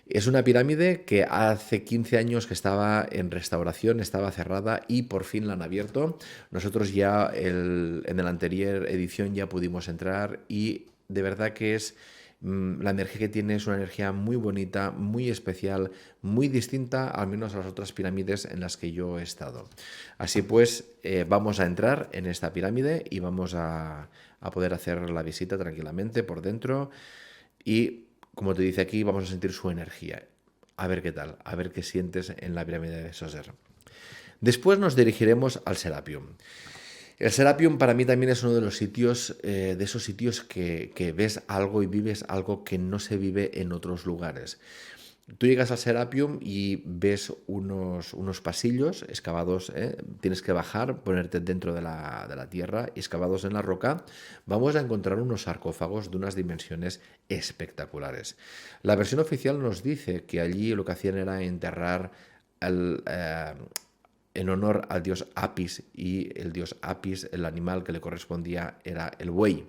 Es una pirámide que hace 15 años que estaba en restauración, estaba cerrada y por fin la han abierto. Nosotros ya en la anterior edición ya pudimos entrar y de verdad que la energía que tiene es una energía muy bonita, muy especial, muy distinta al menos a las otras pirámides en las que yo he estado. Así pues, vamos a entrar en esta pirámide y vamos a poder hacer la visita tranquilamente por dentro y, como te dice aquí, vamos a sentir su energía. A ver qué tal, a ver qué sientes en la pirámide de Sóser. Después nos dirigiremos al Serapium. El Serapium para mí también es uno de los sitios, de esos sitios que ves algo y vives algo que no se vive en otros lugares. Tú llegas al Serapium y ves unos pasillos excavados, tienes que bajar, ponerte dentro de la tierra, excavados en la roca. Vamos a encontrar unos sarcófagos de unas dimensiones espectaculares. La versión oficial nos dice que allí lo que hacían era enterrar en honor al dios Apis, y el dios Apis, el animal que le correspondía era el buey.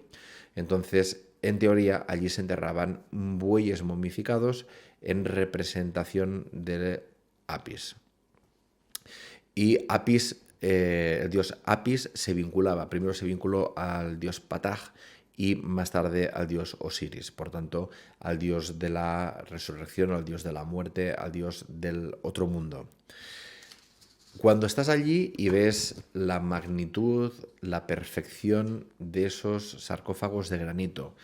Entonces, en teoría, allí se enterraban bueyes momificados en representación de Apis. Y Apis, el dios Apis, primero se vinculó al dios Patah y más tarde al dios Osiris, por tanto, al dios de la resurrección, al dios de la muerte, al dios del otro mundo. Cuando estás allí y ves la magnitud, la perfección de esos sarcófagos de granito,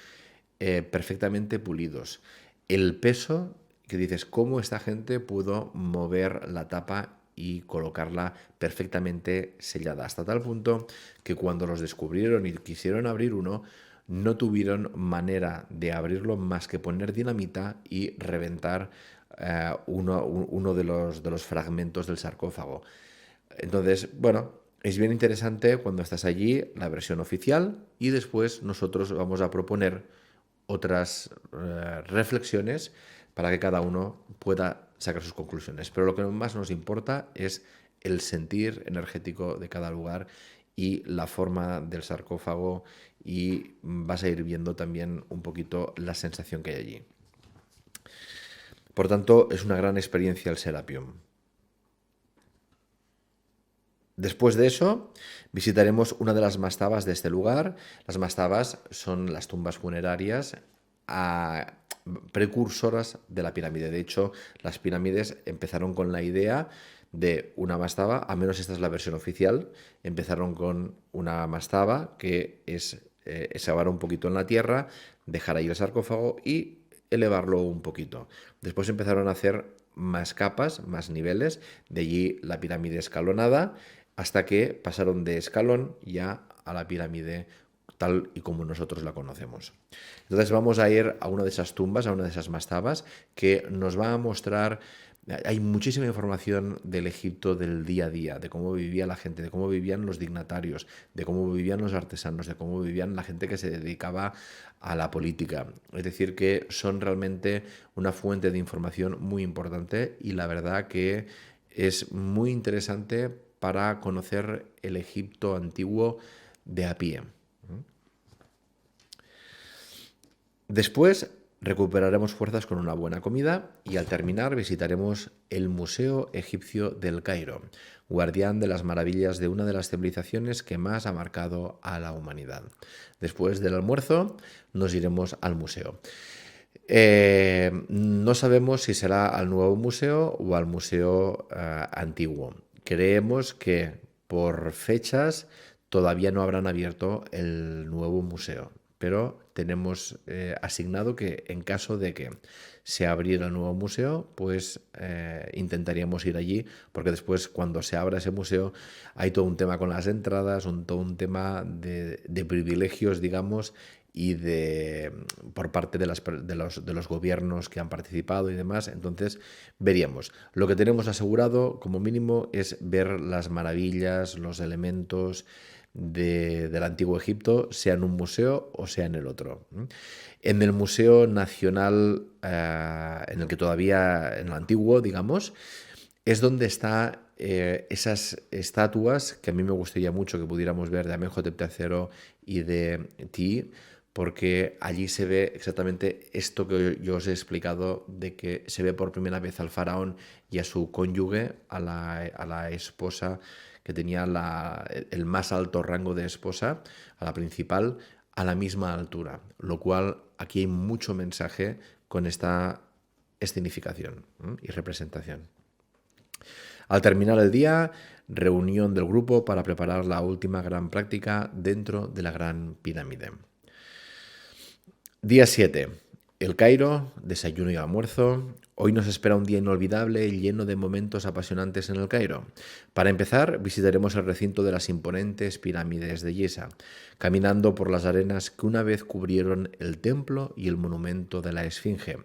perfectamente pulidos, el peso, que dices, ¿cómo esta gente pudo mover la tapa y colocarla perfectamente sellada? Hasta tal punto que cuando los descubrieron y quisieron abrir uno, no tuvieron manera de abrirlo más que poner dinamita y reventar uno de los fragmentos del sarcófago. Entonces, bueno, es bien interesante cuando estás allí la versión oficial y después nosotros vamos a proponer otras reflexiones para que cada uno pueda sacar sus conclusiones. Pero lo que más nos importa es el sentir energético de cada lugar y la forma del sarcófago, y vas a ir viendo también un poquito la sensación que hay allí. Por tanto, es una gran experiencia el Serapium. Después de eso, visitaremos una de las mastabas de este lugar. Las mastabas son las tumbas funerarias precursoras de la pirámide. De hecho, las pirámides empezaron con la idea de una mastaba, al menos esta es la versión oficial, empezaron con una mastaba que es excavar un poquito en la tierra, dejar ahí el sarcófago y elevarlo un poquito. Después empezaron a hacer más capas, más niveles, de allí la pirámide escalonada, hasta que pasaron de escalón ya a la pirámide tal y como nosotros la conocemos. Entonces vamos a ir a una de esas tumbas, a una de esas mastabas, que nos va a mostrar. Hay muchísima información del Egipto del día a día, de cómo vivía la gente, de cómo vivían los dignatarios, de cómo vivían los artesanos, de cómo vivían la gente que se dedicaba a la política. Es decir, que son realmente una fuente de información muy importante y la verdad que es muy interesante para conocer el Egipto antiguo de a pie. Después recuperaremos fuerzas con una buena comida y al terminar visitaremos el Museo Egipcio del Cairo, guardián de las maravillas de una de las civilizaciones que más ha marcado a la humanidad. Después del almuerzo nos iremos al museo. No sabemos si será al nuevo museo o al museo antiguo. Creemos que por fechas todavía no habrán abierto el nuevo museo, pero tenemos asignado que en caso de que se abriera el nuevo museo, pues intentaríamos ir allí, porque después cuando se abra ese museo hay todo un tema con las entradas, todo un tema de privilegios, digamos, y por parte de los gobiernos que han participado y demás. Entonces veríamos. Lo que tenemos asegurado como mínimo es ver las maravillas, los elementos del antiguo Egipto, sea en un museo o sea en el otro. En el Museo Nacional, en el que todavía, en el antiguo, digamos, es donde está esas estatuas que a mí me gustaría mucho que pudiéramos ver de Amenhotep III y de Ti, porque allí se ve exactamente esto que yo os he explicado, de que se ve por primera vez al faraón y a su cónyuge, a la esposa que tenía el más alto rango de esposa, a la principal, a la misma altura, lo cual aquí hay mucho mensaje con esta escenificación y representación. Al terminar el día, reunión del grupo para preparar la última gran práctica dentro de la Gran Pirámide. Día 7. El Cairo, desayuno y almuerzo. Hoy nos espera un día inolvidable lleno de momentos apasionantes en el Cairo. Para empezar, visitaremos el recinto de las imponentes pirámides de Giza, caminando por las arenas que una vez cubrieron el templo y el monumento de la Esfinge.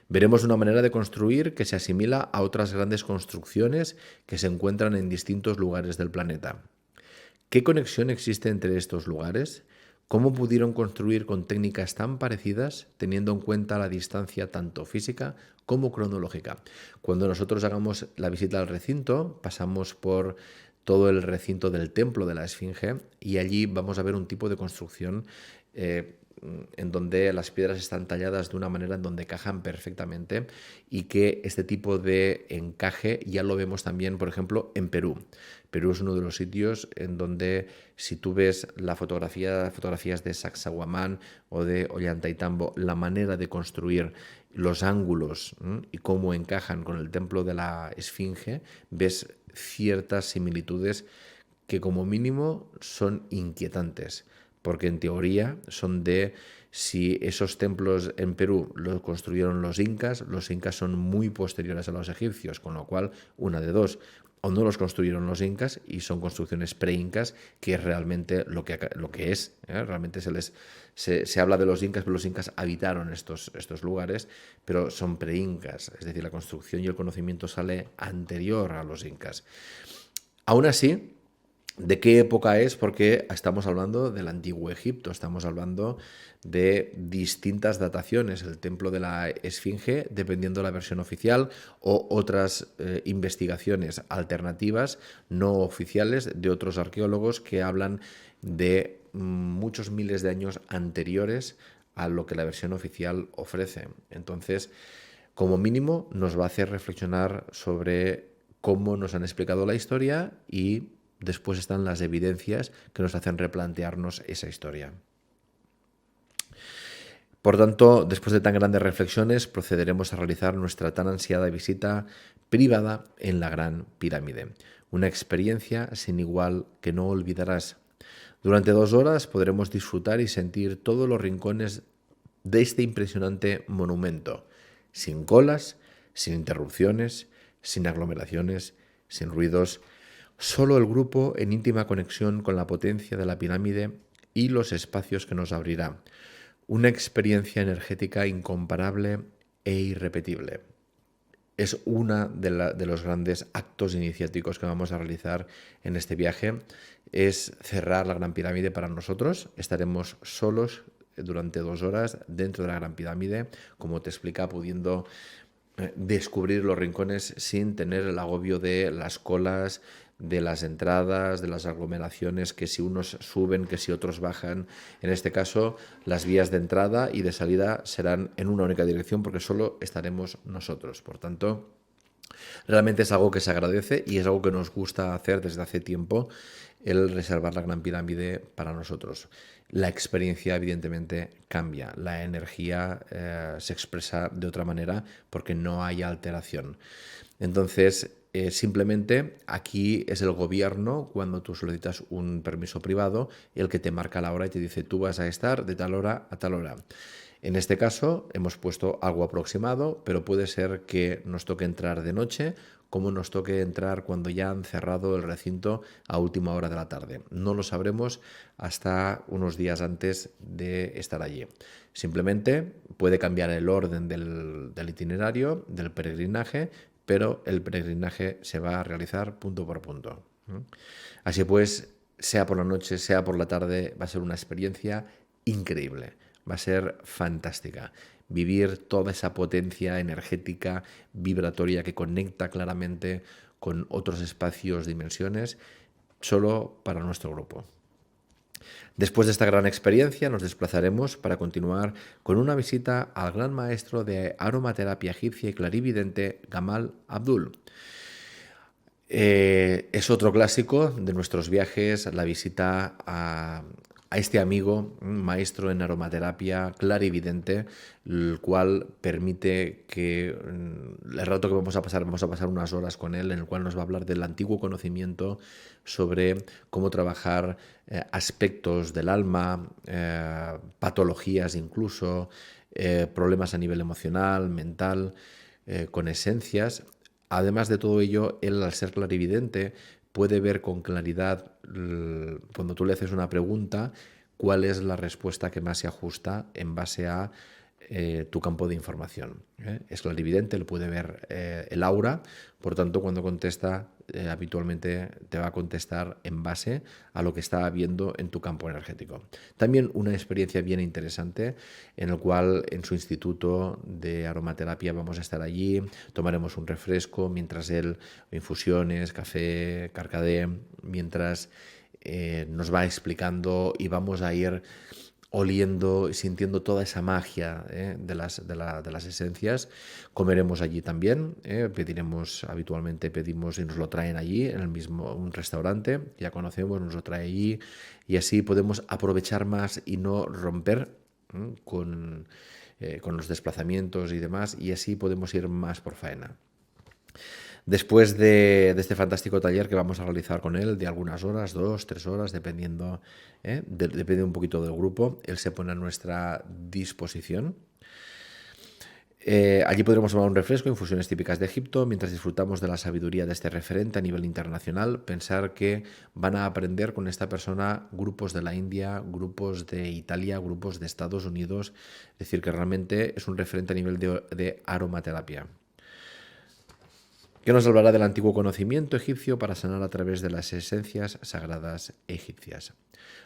Veremos una manera de construir que se asimila a otras grandes construcciones que se encuentran en distintos lugares del planeta. ¿Qué conexión existe entre estos lugares? ¿Cómo pudieron construir con técnicas tan parecidas, teniendo en cuenta la distancia tanto física como cronológica? Cuando nosotros hagamos la visita al recinto, pasamos por todo el recinto del templo de la Esfinge y allí vamos a ver un tipo de construcción en donde las piedras están talladas de una manera en donde encajan perfectamente y que este tipo de encaje ya lo vemos también, por ejemplo, en Perú. Perú es uno de los sitios en donde si tú ves fotografías de Sacsayhuamán o de Ollantaytambo, la manera de construir los ángulos y cómo encajan con el templo de la Esfinge, ves ciertas similitudes que como mínimo son inquietantes, porque en teoría son de si esos templos en Perú los construyeron los incas son muy posteriores a los egipcios, con lo cual una de dos, o no los construyeron los incas y son construcciones pre-incas, que es realmente lo que es. Realmente se habla de los incas, pero los incas habitaron estos lugares, pero son pre-incas, es decir, la construcción y el conocimiento sale anterior a los incas. Aún así, ¿de qué época es? Porque estamos hablando del antiguo Egipto, estamos hablando de distintas dataciones, el templo de la Esfinge, dependiendo de la versión oficial, o otras investigaciones alternativas, no oficiales, de otros arqueólogos que hablan de muchos miles de años anteriores a lo que la versión oficial ofrece. Entonces, como mínimo, nos va a hacer reflexionar sobre cómo nos han explicado la historia y después están las evidencias que nos hacen replantearnos esa historia. Por tanto, después de tan grandes reflexiones, procederemos a realizar nuestra tan ansiada visita privada en la Gran Pirámide. Una experiencia sin igual que no olvidarás. Durante 2 horas podremos disfrutar y sentir todos los rincones de este impresionante monumento, sin colas, sin interrupciones, sin aglomeraciones, sin ruidos, solo el grupo en íntima conexión con la potencia de la pirámide y los espacios que nos abrirá. Una experiencia energética incomparable e irrepetible. Es uno de los grandes actos iniciáticos que vamos a realizar en este viaje. Es cerrar la Gran Pirámide para nosotros. Estaremos solos durante 2 horas dentro de la Gran Pirámide, como te explica, pudiendo descubrir los rincones sin tener el agobio de las colas, de las entradas, de las aglomeraciones, que si unos suben, que si otros bajan. En este caso, las vías de entrada y de salida serán en una única dirección porque solo estaremos nosotros. Por tanto, realmente es algo que se agradece y es algo que nos gusta hacer desde hace tiempo, el reservar la Gran Pirámide para nosotros. La experiencia evidentemente cambia, la energía se expresa de otra manera porque no hay alteración. Entonces, simplemente aquí es el gobierno, cuando tú solicitas un permiso privado, el que te marca la hora y te dice tú vas a estar de tal hora a tal hora. En este caso hemos puesto algo aproximado, pero puede ser que nos toque entrar de noche, como nos toque entrar cuando ya han cerrado el recinto a última hora de la tarde. No lo sabremos hasta unos días antes de estar allí. Simplemente puede cambiar el orden del itinerario, del peregrinaje, pero el peregrinaje se va a realizar punto por punto. Así pues, sea por la noche, sea por la tarde, va a ser una experiencia increíble. Va a ser fantástica. Vivir toda esa potencia energética, vibratoria que conecta claramente con otros espacios, dimensiones, solo para nuestro grupo. Después de esta gran experiencia nos desplazaremos para continuar con una visita al gran maestro de aromaterapia egipcia y clarividente Gamal Abdul. Es otro clásico de nuestros viajes, la visita a este amigo, un maestro en aromaterapia clarividente, el cual permite que el rato que vamos a pasar unas horas con él, en el cual nos va a hablar del antiguo conocimiento sobre cómo trabajar aspectos del alma, patologías incluso, problemas a nivel emocional, mental, con esencias. Además de todo ello, él, al ser clarividente, puede ver con claridad, cuando tú le haces una pregunta, cuál es la respuesta que más se ajusta en base a tu campo de información. Es clarividente, él puede ver el aura, por tanto, cuando contesta, habitualmente te va a contestar en base a lo que está viendo en tu campo energético. También una experiencia bien interesante, en el cual en su instituto de aromaterapia vamos a estar allí, tomaremos un refresco mientras él, infusiones, café, carcadé, mientras nos va explicando y vamos a ir oliendo y sintiendo toda esa magia de las esencias. Comeremos allí también, pedimos y nos lo traen allí, en el mismo un restaurante, ya conocemos, nos lo trae allí y así podemos aprovechar más y no romper con los desplazamientos y demás, y así podemos ir más por faena. Después de este fantástico taller que vamos a realizar con él, de algunas horas, 2, 3 horas, dependiendo, depende un poquito del grupo, él se pone a nuestra disposición. Allí podremos tomar un refresco, infusiones típicas de Egipto, mientras disfrutamos de la sabiduría de este referente a nivel internacional. Pensar que van a aprender con esta persona grupos de la India, grupos de Italia, grupos de Estados Unidos. Es decir, que realmente es un referente a nivel de aromaterapia, que nos hablará del antiguo conocimiento egipcio para sanar a través de las esencias sagradas egipcias.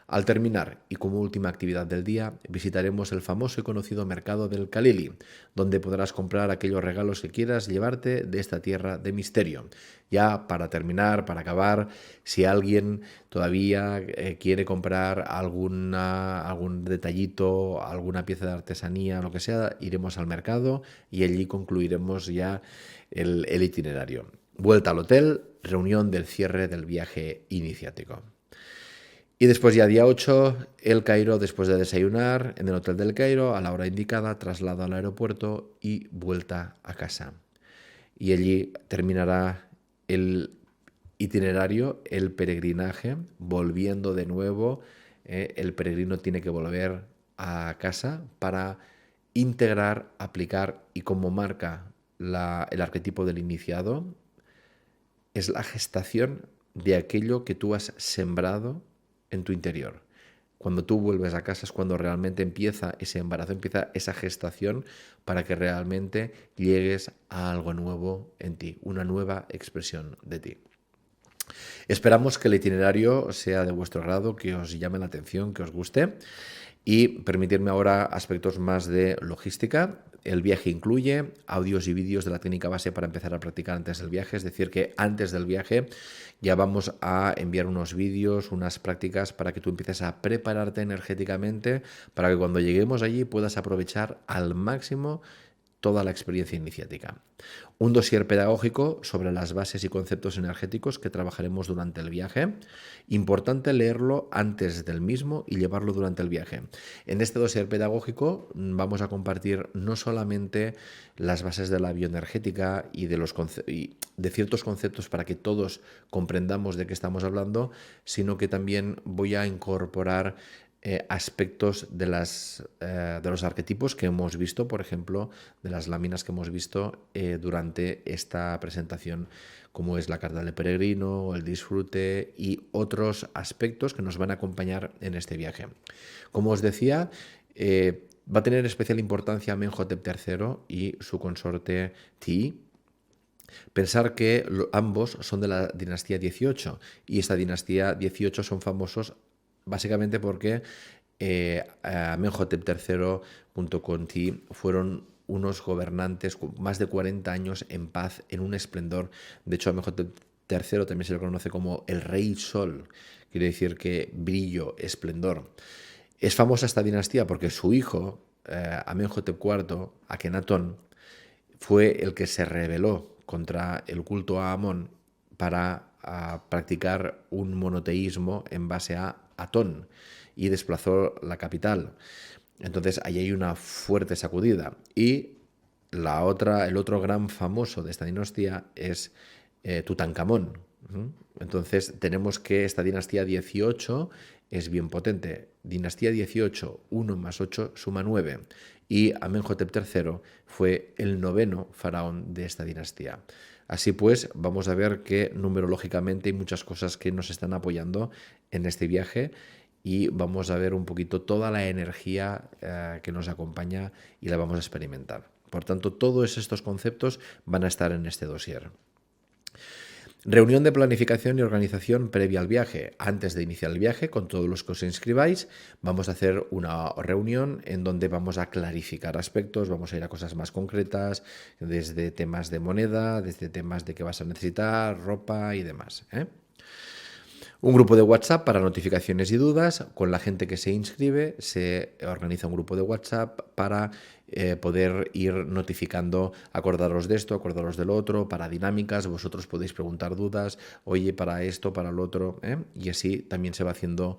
Al terminar, y como última actividad del día, visitaremos el famoso y conocido mercado del Khalili, donde podrás comprar aquellos regalos que quieras llevarte de esta tierra de misterio. Ya para terminar, para acabar, si alguien todavía quiere comprar algún detallito, alguna pieza de artesanía, lo que sea, iremos al mercado y allí concluiremos ya el itinerario. Vuelta al hotel, reunión del cierre del viaje iniciático. Y después ya día 8, el Cairo, después de desayunar en el Hotel del Cairo, a la hora indicada, traslado al aeropuerto y vuelta a casa. Y allí terminará el itinerario, el peregrinaje, volviendo de nuevo. El peregrino tiene que volver a casa para integrar, aplicar y como marca el arquetipo del iniciado, es la gestación de aquello que tú has sembrado en tu interior. Cuando tú vuelves a casa es cuando realmente empieza ese embarazo, empieza esa gestación para que realmente llegues a algo nuevo en ti, una nueva expresión de ti. Esperamos que el itinerario sea de vuestro agrado, que os llame la atención, que os guste. Y permitirme ahora aspectos más de logística. El viaje incluye audios y vídeos de la técnica base para empezar a practicar antes del viaje, es decir, que antes del viaje ya vamos a enviar unos vídeos, unas prácticas para que tú empieces a prepararte energéticamente, para que cuando lleguemos allí puedas aprovechar al máximo toda la experiencia iniciática. Un dossier pedagógico sobre las bases y conceptos energéticos que trabajaremos durante el viaje. Importante leerlo antes del mismo y llevarlo durante el viaje. En este dossier pedagógico vamos a compartir no solamente las bases de la bioenergética y de ciertos conceptos para que todos comprendamos de qué estamos hablando, sino que también voy a incorporar aspectos de los arquetipos que hemos visto, por ejemplo, de las láminas que hemos visto durante esta presentación, como es la carta del peregrino, el disfrute y otros aspectos que nos van a acompañar en este viaje. Como os decía, va a tener especial importancia Amenhotep III y su consorte Ti. Pensar que ambos son de la dinastía 18 y esta dinastía 18 son famosos básicamente porque Amenhotep III junto con Ti fueron unos gobernantes con más de 40 años en paz, en un esplendor. De hecho, Amenhotep III también se le conoce como el Rey Sol, quiere decir que brillo, esplendor. Es famosa esta dinastía porque su hijo, Amenhotep IV, Akenatón, fue el que se rebeló contra el culto a Amón para practicar un monoteísmo en base a Atón y desplazó la capital. Entonces ahí hay una fuerte sacudida. Y el otro gran famoso de esta dinastía es Tutankamón. Entonces tenemos que esta dinastía 18 es bien potente. Dinastía 18, 1 más 8 suma 9. Y Amenhotep III fue el noveno faraón de esta dinastía. Así pues, vamos a ver que numerológicamente hay muchas cosas que nos están apoyando en este viaje y vamos a ver un poquito toda la energía que nos acompaña y la vamos a experimentar. Por tanto, todos estos conceptos van a estar en este dossier. Reunión de planificación y organización previa al viaje. Antes de iniciar el viaje, con todos los que os inscribáis, vamos a hacer una reunión en donde vamos a clarificar aspectos, vamos a ir a cosas más concretas, desde temas de moneda, desde temas de qué vas a necesitar, ropa y demás. Un grupo de WhatsApp para notificaciones y dudas. Con la gente que se inscribe se organiza un grupo de WhatsApp para poder ir notificando, acordaros de esto, acordaros del otro, para dinámicas, vosotros podéis preguntar dudas, oye, para esto, para lo otro, y así también se va haciendo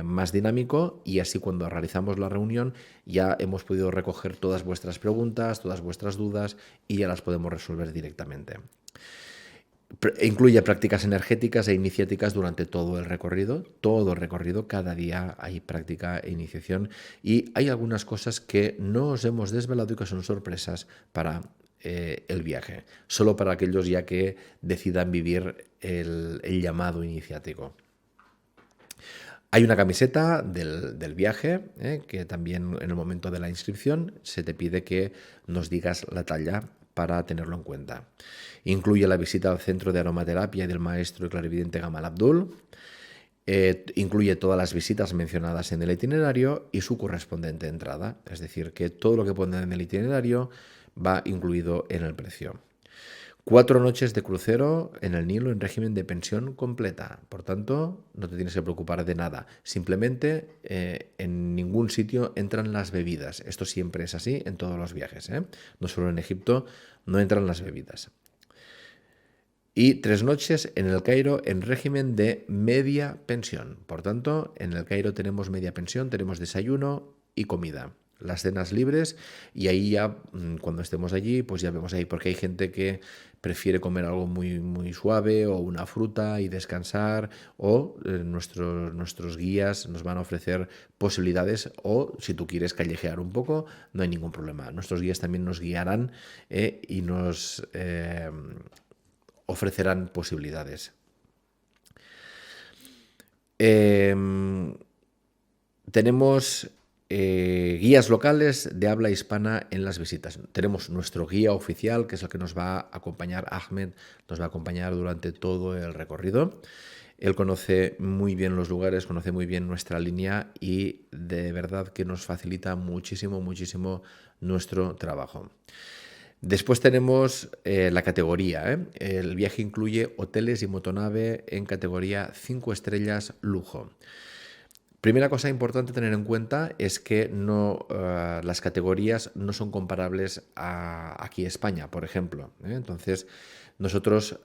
más dinámico y así cuando realizamos la reunión ya hemos podido recoger todas vuestras preguntas, todas vuestras dudas y ya las podemos resolver directamente. Incluye prácticas energéticas e iniciáticas durante todo el recorrido, cada día hay práctica e iniciación y hay algunas cosas que no os hemos desvelado y que son sorpresas para el viaje, solo para aquellos ya que decidan vivir el llamado iniciático. Hay una camiseta del viaje, que también en el momento de la inscripción se te pide que nos digas la talla para tenerlo en cuenta. Incluye la visita al centro de aromaterapia del maestro y clarividente Gamal Abdul. Incluye todas las visitas mencionadas en el itinerario y su correspondiente entrada. Es decir, que todo lo que pone en el itinerario va incluido en el precio. 4 noches de crucero en el Nilo en régimen de pensión completa. Por tanto, no te tienes que preocupar de nada. Simplemente en ningún sitio entran las bebidas. Esto siempre es así en todos los viajes. No solo en Egipto, no entran las bebidas. Y 3 noches en el Cairo en régimen de media pensión. Por tanto, en el Cairo tenemos media pensión, tenemos desayuno y comida. las cenas libres y ahí ya cuando estemos allí pues ya vemos ahí, porque hay gente que prefiere comer algo muy, muy suave o una fruta y descansar, o nuestros guías nos van a ofrecer posibilidades, o si tú quieres callejear un poco, no hay ningún problema. Nuestros guías también nos guiarán y nos ofrecerán posibilidades. Tenemos guías locales de habla hispana en las visitas. Tenemos nuestro guía oficial, que es el que nos va a acompañar, Ahmed, nos va a acompañar durante todo el recorrido. Él conoce muy bien los lugares, conoce muy bien nuestra línea y de verdad que nos facilita muchísimo, muchísimo nuestro trabajo. Después tenemos la categoría. El viaje incluye hoteles y motonave en categoría 5 estrellas lujo. Primera cosa importante a tener en cuenta es que las categorías no son comparables aquí en España, por ejemplo. Entonces, nosotros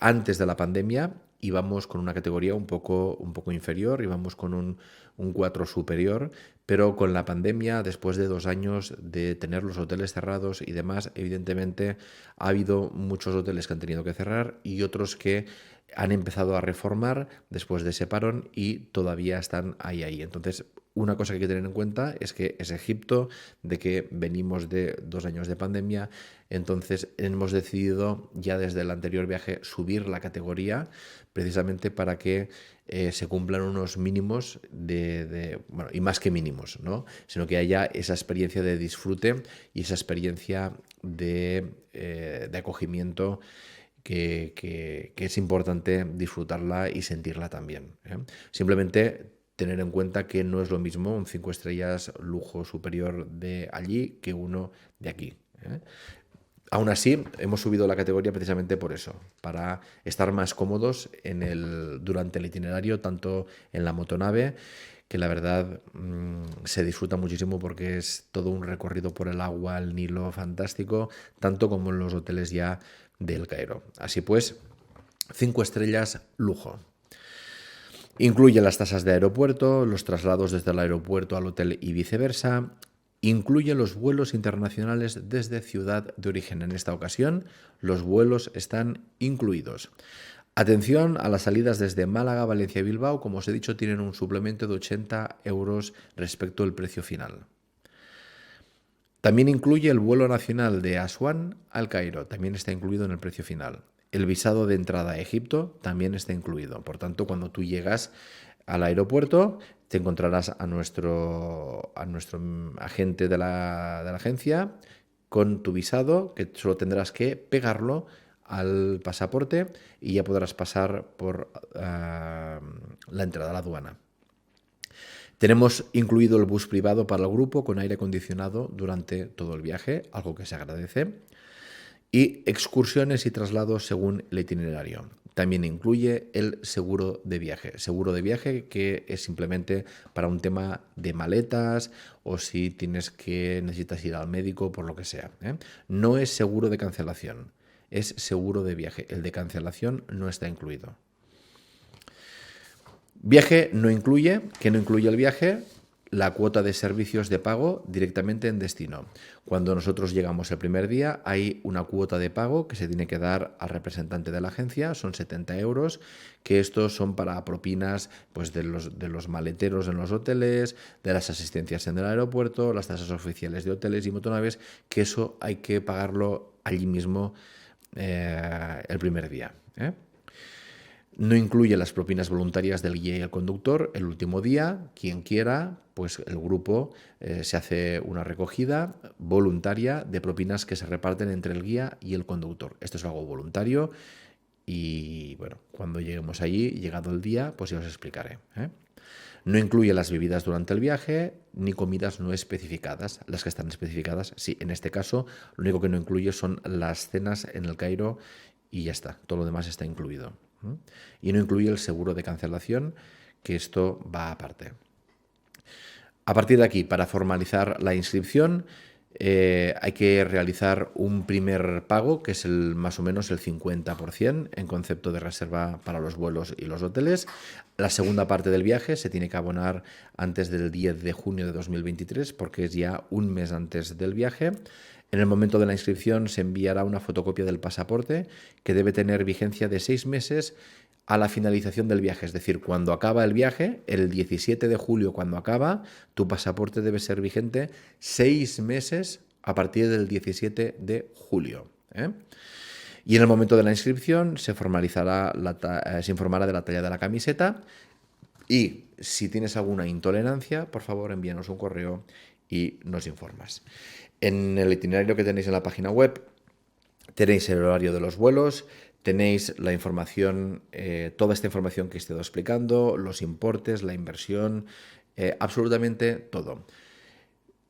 antes de la pandemia íbamos con una categoría un poco inferior, íbamos con un 4 superior, pero con la pandemia, después de 2 años de tener los hoteles cerrados y demás, evidentemente ha habido muchos hoteles que han tenido que cerrar y otros que han empezado a reformar después de ese parón y todavía están ahí. Entonces, una cosa que hay que tener en cuenta es que es Egipto, de que venimos de 2 años de pandemia, entonces hemos decidido ya desde el anterior viaje subir la categoría precisamente para que se cumplan unos mínimos bueno, y más que mínimos, ¿no? Sino que haya esa experiencia de disfrute y esa experiencia de acogimiento que es importante disfrutarla y sentirla también. Simplemente tener en cuenta que no es lo mismo un 5 estrellas lujo superior de allí que uno de aquí. Aún así, hemos subido la categoría precisamente por eso, para estar más cómodos durante el itinerario, tanto en la motonave, que la verdad se disfruta muchísimo porque es todo un recorrido por el agua, el Nilo fantástico, tanto como en los hoteles ya del Cairo. Así pues, 5 estrellas lujo. Incluye las tasas de aeropuerto, los traslados desde el aeropuerto al hotel y viceversa. Incluye los vuelos internacionales desde ciudad de origen. En esta ocasión, los vuelos están incluidos. Atención a las salidas desde Málaga, Valencia y Bilbao. Como os he dicho, tienen un suplemento de 80 euros respecto al precio final. También incluye el vuelo nacional de Asuán al Cairo. También está incluido en el precio final. El visado de entrada a Egipto también está incluido. Por tanto, cuando tú llegas al aeropuerto, te encontrarás a nuestro agente de la agencia con tu visado, que solo tendrás que pegarlo al pasaporte y ya podrás pasar por la entrada a la aduana. Tenemos incluido el bus privado para el grupo con aire acondicionado durante todo el viaje, algo que se agradece. Y excursiones y traslados según el itinerario. También incluye el seguro de viaje. Seguro de viaje que es simplemente para un tema de maletas o si necesitas ir al médico por lo que sea. No es seguro de cancelación, es seguro de viaje. El de cancelación no está incluido. Viaje no incluye, ¿qué no incluye el viaje? La cuota de servicios de pago directamente en destino. Cuando nosotros llegamos el primer día, hay una cuota de pago que se tiene que dar al representante de la agencia, son 70 euros, que estos son para propinas pues, de los maleteros en los hoteles, de las asistencias en el aeropuerto, las tasas oficiales de hoteles y motonaves, que eso hay que pagarlo allí mismo el primer día. No incluye las propinas voluntarias del guía y el conductor. El último día, quien quiera, pues el grupo se hace una recogida voluntaria de propinas que se reparten entre el guía y el conductor. Esto es algo voluntario y bueno, cuando lleguemos allí, llegado el día, pues ya os explicaré. No incluye las bebidas durante el viaje ni comidas no especificadas. Las que están especificadas, sí, en este caso, lo único que no incluye son las cenas en el Cairo y ya está, todo lo demás está incluido. Y no incluye el seguro de cancelación, que esto va aparte. A partir de aquí, para formalizar la inscripción, Hay que realizar un primer pago, que es más o menos el 50% en concepto de reserva para los vuelos y los hoteles. La segunda parte del viaje se tiene que abonar antes del 10 de junio de 2023, porque es ya un mes antes del viaje. En el momento de la inscripción se enviará una fotocopia del pasaporte, que debe tener vigencia de 6 meses a la finalización del viaje. Es decir, cuando acaba el viaje, el 17 de julio cuando acaba, tu pasaporte debe ser vigente 6 meses a partir del 17 de julio. Y en el momento de la inscripción se informará de la talla de la camiseta, y si tienes alguna intolerancia, por favor envíanos un correo y nos informas. En el itinerario que tenéis en la página web tenéis el horario de los vuelos, tenéis la información, toda esta información que he estado explicando, los importes, la inversión, absolutamente todo.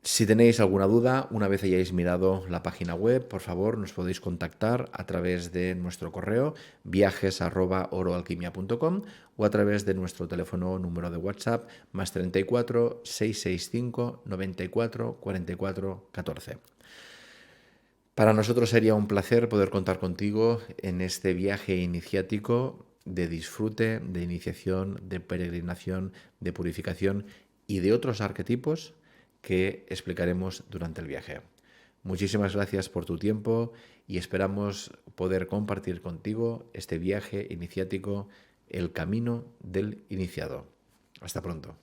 Si tenéis alguna duda, una vez hayáis mirado la página web, por favor nos podéis contactar a través de nuestro correo viajes@oroalquimia.com o a través de nuestro teléfono número de WhatsApp +34 665 94 44 14. Para nosotros sería un placer poder contar contigo en este viaje iniciático de disfrute, de iniciación, de peregrinación, de purificación y de otros arquetipos que explicaremos durante el viaje. Muchísimas gracias por tu tiempo y esperamos poder compartir contigo este viaje iniciático, el camino del iniciado. Hasta pronto.